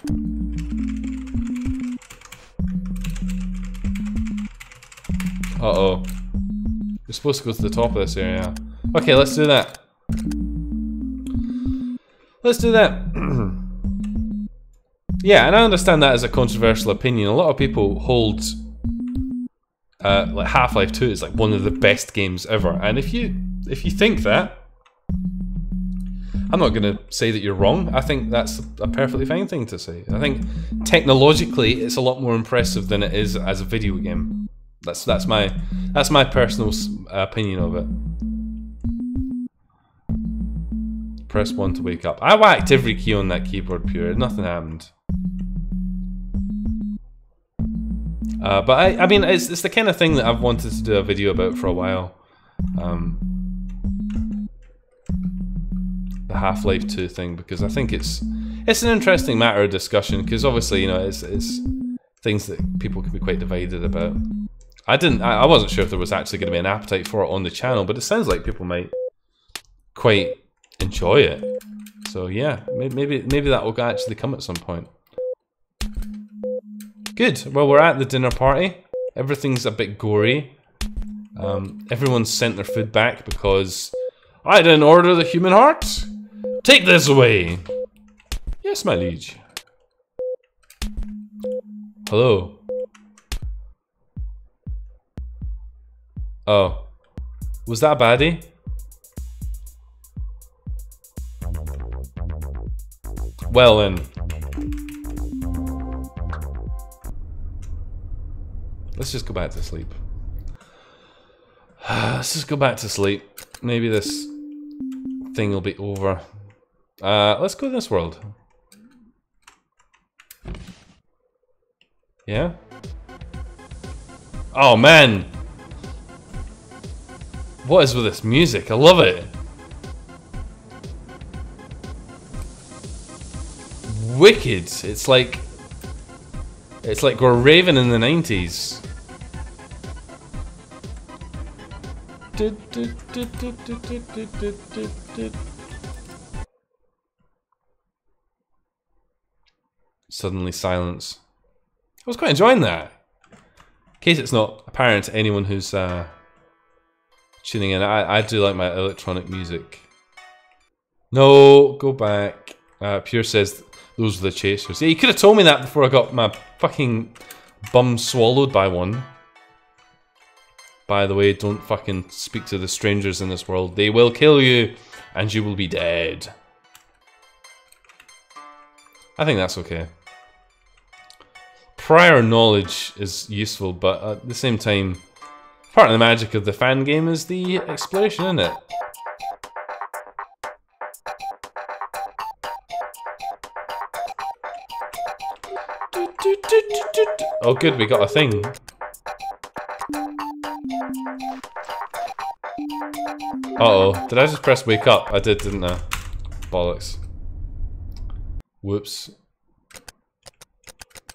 Uh-oh. You're supposed to go to the top of this area. Okay, let's do that. Let's do that. Yeah, and I understand that as a controversial opinion. A lot of people hold like Half-Life 2 is like one of the best games ever. And if you think that, I'm not going to say that you're wrong. I think that's a perfectly fine thing to say. I think technologically it's a lot more impressive than it is as a video game. That's my personal opinion of it. Press 1 to wake up. I whacked every key on that keyboard, pure. Nothing happened. But I mean, it's the kind of thing that I've wanted to do a video about for a while. The Half-Life 2 thing, because I think it's an interesting matter of discussion. Because obviously, you know, it's things that people can be quite divided about. I wasn't sure if there was actually going to be an appetite for it on the channel, but it sounds like people might quite enjoy it. So yeah, maybe that will actually come at some point. Good. Well, we're at the dinner party. Everything's a bit gory. Everyone's sent their food back because I didn't order the human heart. Take this away. Yes, my liege. Hello. Oh. Was that a baddie? Well then. Let's just go back to sleep. Let's just go back to sleep. Maybe this thing will be over. Let's go to this world. Yeah? Oh man! What is with this music? I love it! Wicked! It's like we're raving in the 90s. Suddenly silence. I was quite enjoying that. In case it's not apparent to anyone who's tuning in, I do like my electronic music. No, go back. Pure says those were the chasers. Yeah, you could have told me that before I got my fucking bum swallowed by one. By the way, don't fucking speak to the strangers in this world. They will kill you, and you will be dead. I think that's okay. Prior knowledge is useful, but at the same time, part of the magic of the Fangame is the exploration, isn't it? Oh good, we got a thing. Uh-oh, did I just press wake up? I did, didn't I? Bollocks. Whoops.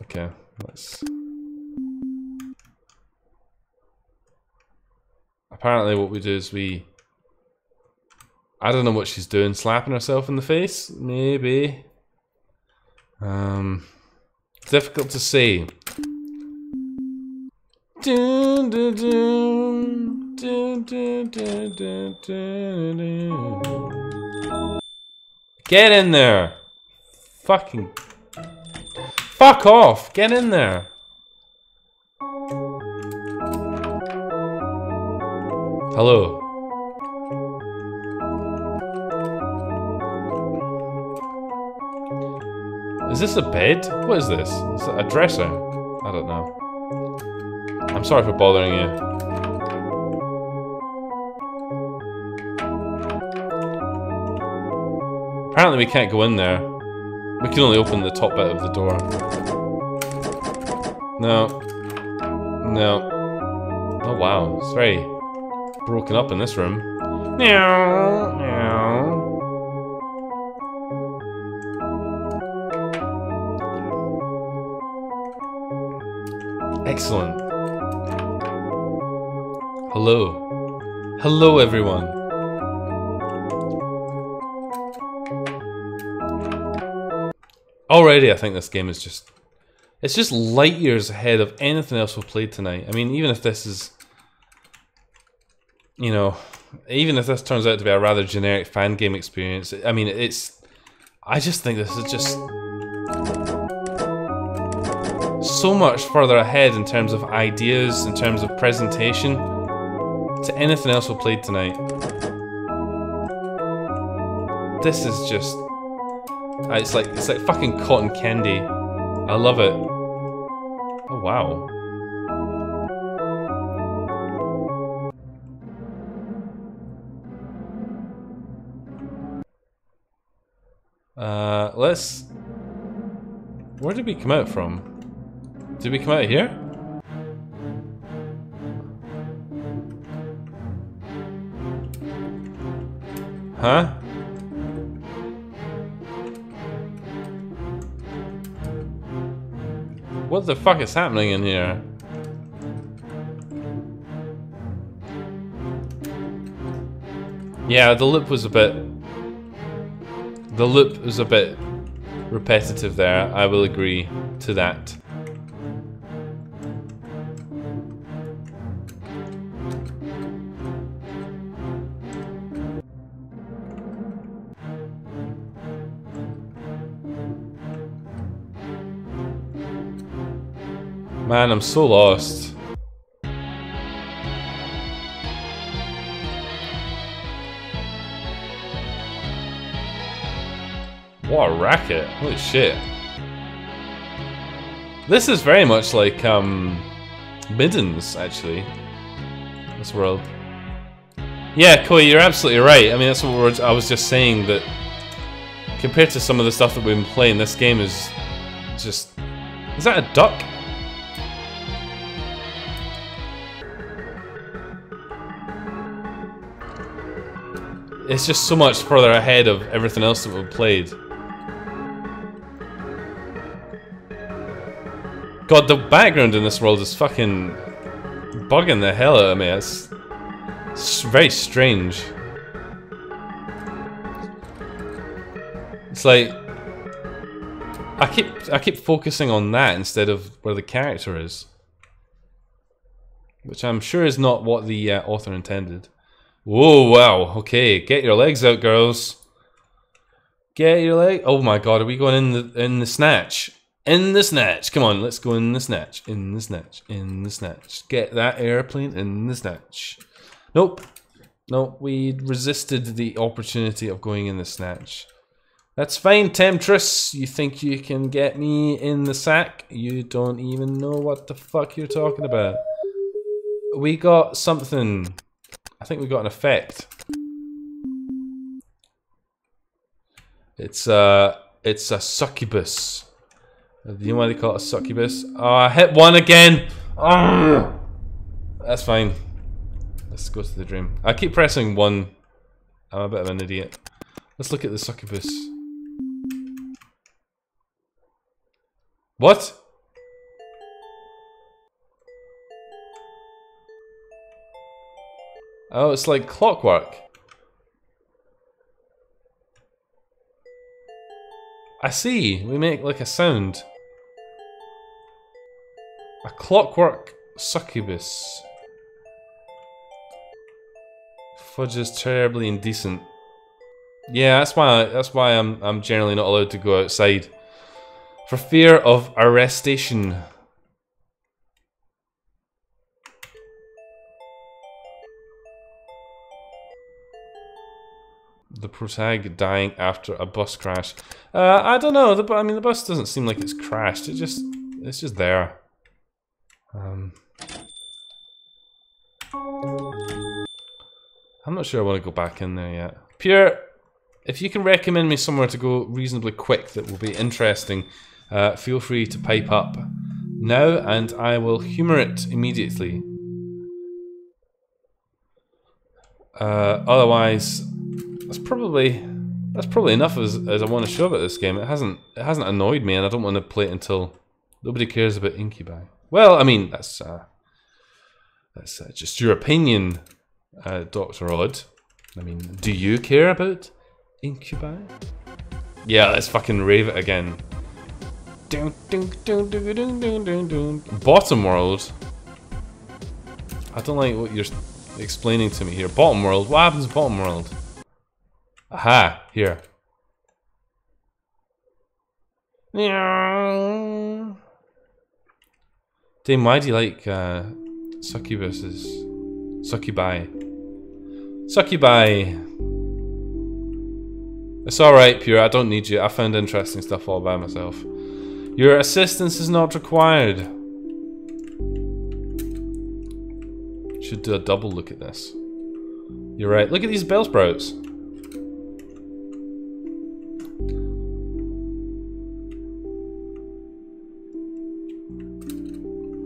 Okay, let's... Apparently what we do is we... I don't know what she's doing, slapping herself in the face? Maybe. Difficult to say. Dun, dun, dun, dun, dun, dun, dun, dun. Get in there! Fucking... Fuck off! Get in there! Hello. Is this a bed? What is this? Is it a dresser? I don't know. I'm sorry for bothering you. Apparently we can't go in there. We can only open the top bit of the door. No. No. Oh wow, it's very broken up in this room. Meow, meow. Excellent. Hello. Hello everyone. Already, I think this game is just... It's just light years ahead of anything else we've played tonight. I mean, even if this is... You know, even if this turns out to be a rather generic fan game experience, I mean, it's... I just think this is just... so much further ahead in terms of ideas, in terms of presentation, to anything else we've played tonight. This is just... It's like fucking cotton candy. I love it. Oh wow. Let's... Where did we come out from? Did we come out of here? Huh? What the fuck is happening in here? Yeah, the loop was a bit... The loop was a bit repetitive there, I will agree to that. Man, I'm so lost. What a racket. Holy shit. This is very much like, Middens, actually. This world. Yeah, Koi, you're absolutely right. I mean, that's what I was just saying, that compared to some of the stuff that we've been playing, this game is just... Is that a duck? It's just so much further ahead of everything else that we've played. God, the background in this world is fucking bugging the hell out of me. It's very strange. It's like I keep focusing on that instead of where the character is, which I'm sure is not what the author intended. Whoa, wow, okay, get your legs out, girls. Get your leg. Oh my god, are we going in the snatch? In the snatch. Come on, let's go in the snatch. In the snatch. In the snatch. Get that airplane in the snatch. Nope. Nope, we resisted the opportunity of going in the snatch. That's fine, Temptress. You think you can get me in the sack? You don't even know what the fuck you're talking about. We got something. I think we got an effect. It's a succubus. Do you know why they call it a succubus? Oh, I hit one again. Oh, that's fine. Let's go to the dream. I keep pressing one. I'm a bit of an idiot. Let's look at the succubus. What? Oh, it's like clockwork. I see. We make like a sound. A clockwork succubus. Fudge is terribly indecent. Yeah, that's why I'm generally not allowed to go outside. For fear of arrestation. The protag dying after a bus crash. I don't know. I mean, the bus doesn't seem like it's crashed. It's just there. I'm not sure I want to go back in there yet. Pure, if you can recommend me somewhere to go reasonably quick that will be interesting, feel free to pipe up now, and I will humour it immediately. Otherwise. That's probably enough as I want to show about this game. It hasn't annoyed me, and I don't want to play it until nobody cares about Incubi. Well, I mean that's just your opinion, Dr. Odd. I mean, do you care about Incubi? Yeah, let's fucking rave it again. Bottom world? I don't like what you're explaining to me here. Bottom world? What happens in bottom world? Aha, here. Dame, why do you like succubuses? Succubi. Succubi. It's alright, Pure, I don't need you. I found interesting stuff all by myself. Your assistance is not required. Should do a double look at this. You're right. Look at these bell sprouts.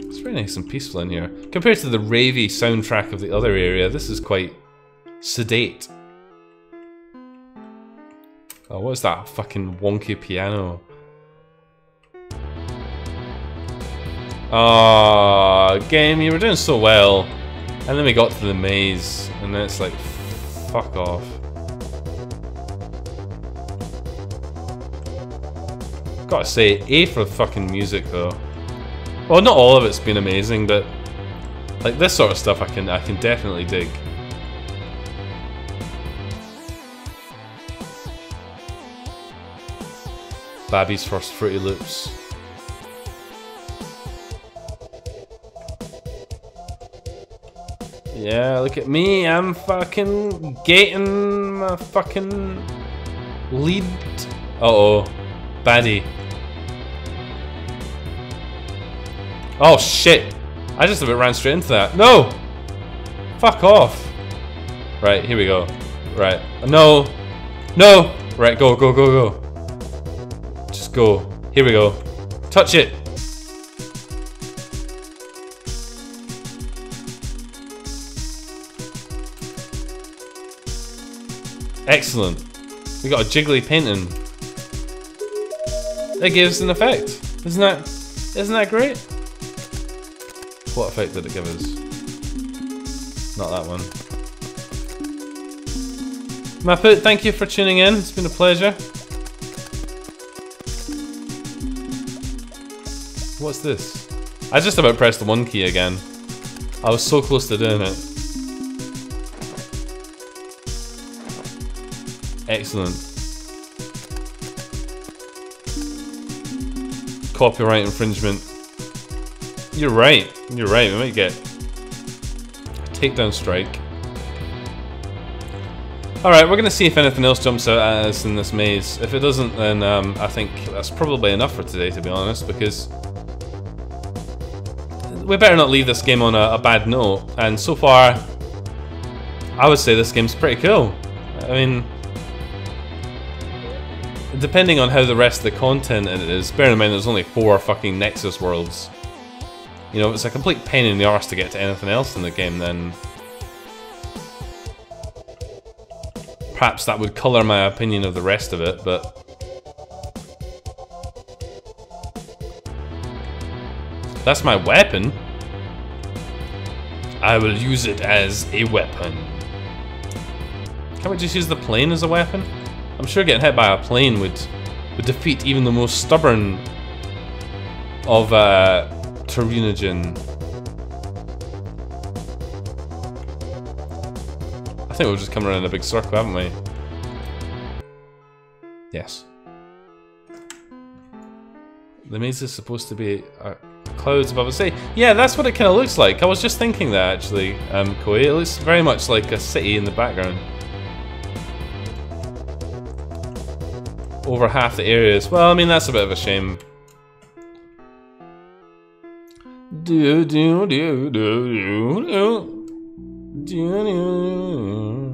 It's very nice and peaceful in here. Compared to the ravey soundtrack of the other area, this is quite sedate. Oh, what is that fucking wonky piano? Oh, game, you were doing so well. And then we got to the maze, and then it's like, fuck off. Gotta say, A for fucking music though. Well, not all of it's been amazing, but like this sort of stuff I can definitely dig. Babby's first Fruity Loops. Yeah, look at me, I'm fucking gating my fucking lead. Uh-oh. Baddie. Oh shit! I just about ran straight into that. No! Fuck off! Right, here we go. Right. No! No! Right, go, go, go, go. Just go. Here we go. Touch it! Excellent. We got a jiggly painting. That gives an effect. Isn't that great? What effect did it give us? Not that one. Maput, thank you for tuning in. It's been a pleasure. What's this? I just about pressed the 1 key again. I was so close to doing it. Excellent. Copyright infringement. You're right. You're right. We might get a takedown strike. Alright, we're going to see if anything else jumps out at us in this maze. If it doesn't, then I think that's probably enough for today, to be honest, because we better not leave this game on a bad note. And so far, I would say this game's pretty cool. I mean, depending on how the rest of the content in it is, bear in mind there's only 4 fucking Nexus worlds. You know, if it's a complete pain in the arse to get to anything else in the game, then perhaps that would colour my opinion of the rest of it, but that's my weapon. I will use it as a weapon. Can't we just use the plane as a weapon? I'm sure getting hit by a plane would defeat even the most stubborn of Terinogen. I think we've just come around in a big circle, haven't we? Yes. The maze is supposed to be clouds above us. Say, yeah, that's what it kind of looks like. I was just thinking that actually, Koi. It looks very much like a city in the background. Over half the areas. Well, I mean, that's a bit of a shame.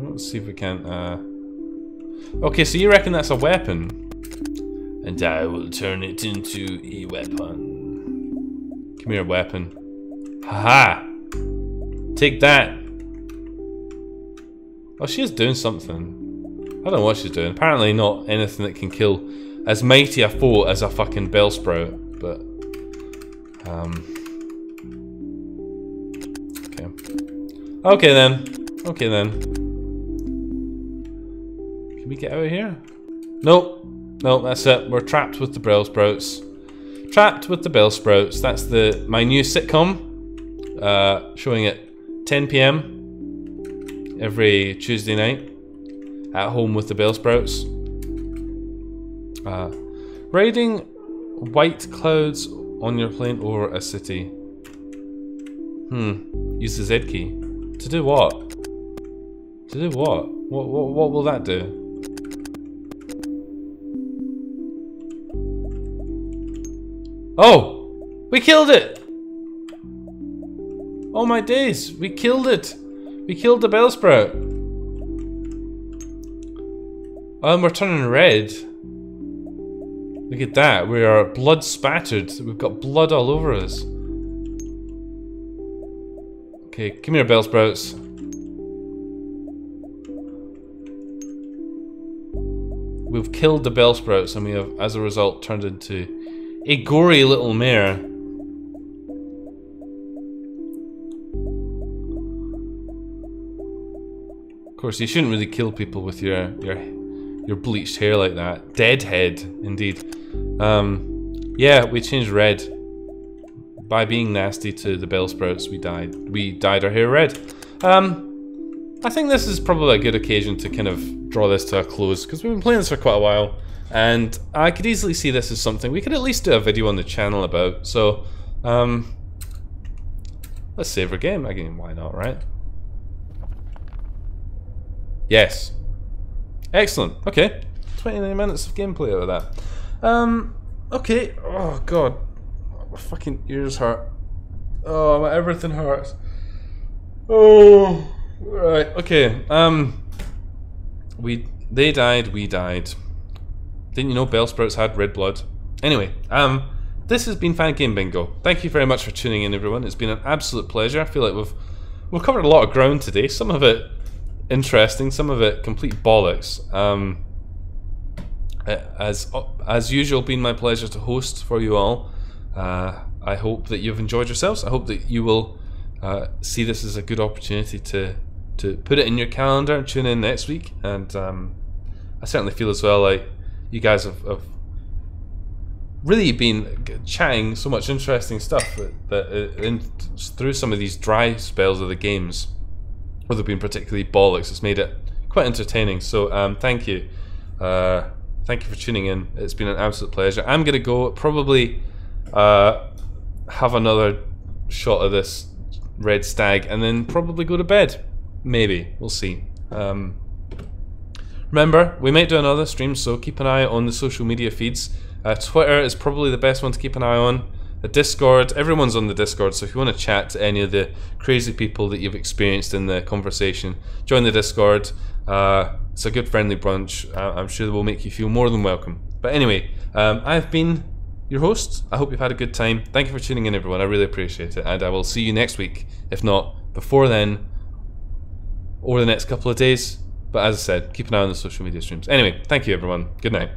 Let's see if we can. Okay, so you reckon that's a weapon? And I will turn it into a weapon. Come here, weapon. Haha! Take that! Oh, she is doing something. I don't know what she's doing. Apparently not anything that can kill as mighty a foe as a fucking bell sprout, but okay. Okay then. Okay then. Can we get out of here? Nope. Nope, that's it. We're trapped with the bell sprouts. Trapped with the Bellsprouts. That's my new sitcom. Showing at 10 PM every Tuesday night. At home with the Bellsprouts. Riding white clouds on your plane over a city. Use the Z key. To do what? To do what? What will that do? Oh! We killed it! Oh my days! We killed it! We killed the Bellsprout! Oh, and we're turning red. Look at that, we are blood spattered. We've got blood all over us. Okay, come here, Bellsprouts. We've killed the Bellsprouts and we have, as a result, turned into a gory little mare. Of course, you shouldn't really kill people with your bleached hair like that. Deadhead, indeed. Yeah, we changed red. By being nasty to the Bellsprouts, we dyed our hair red. I think this is probably a good occasion to kind of draw this to a close, because we've been playing this for quite a while, and I could easily see this as something we could at least do a video on the channel about. So, let's save our game. Again, why not, right? Yes. Excellent. Okay. 29 minutes of gameplay out of that. Okay. Oh god. My fucking ears hurt. Oh, my everything hurts. Oh. Right. Okay. They died. We died. Didn't you know Bellsprouts had red blood? Anyway. This has been Fangame Bingo. Thank you very much for tuning in, everyone. It's been an absolute pleasure. I feel like we've covered a lot of ground today. Some of it interesting, some of it complete bollocks. As usual, been my pleasure to host for you all. I hope that you've enjoyed yourselves. I hope that you will see this as a good opportunity to put it in your calendar and tune in next week. And I certainly feel as well like you guys have really been chatting so much interesting stuff through some of these dry spells of the games, where they've been particularly bollocks. It's made it quite entertaining. So thank you. Thank you for tuning in. It's been an absolute pleasure. I'm going to go probably have another shot of this red stag and then probably go to bed. Maybe. We'll see. Remember, we might do another stream, so keep an eye on the social media feeds. Twitter is probably the best one to keep an eye on. The Discord, everyone's on the Discord, so if you want to chat to any of the crazy people that you've experienced in the conversation, join the Discord. It's a good friendly bunch. I'm sure they will make you feel more than welcome. But anyway, I've been your host. I hope you've had a good time. Thank you for tuning in, everyone. I really appreciate it. And I will see you next week, if not before then, over the next couple of days. But as I said, keep an eye on the social media streams. Anyway, thank you, everyone. Good night.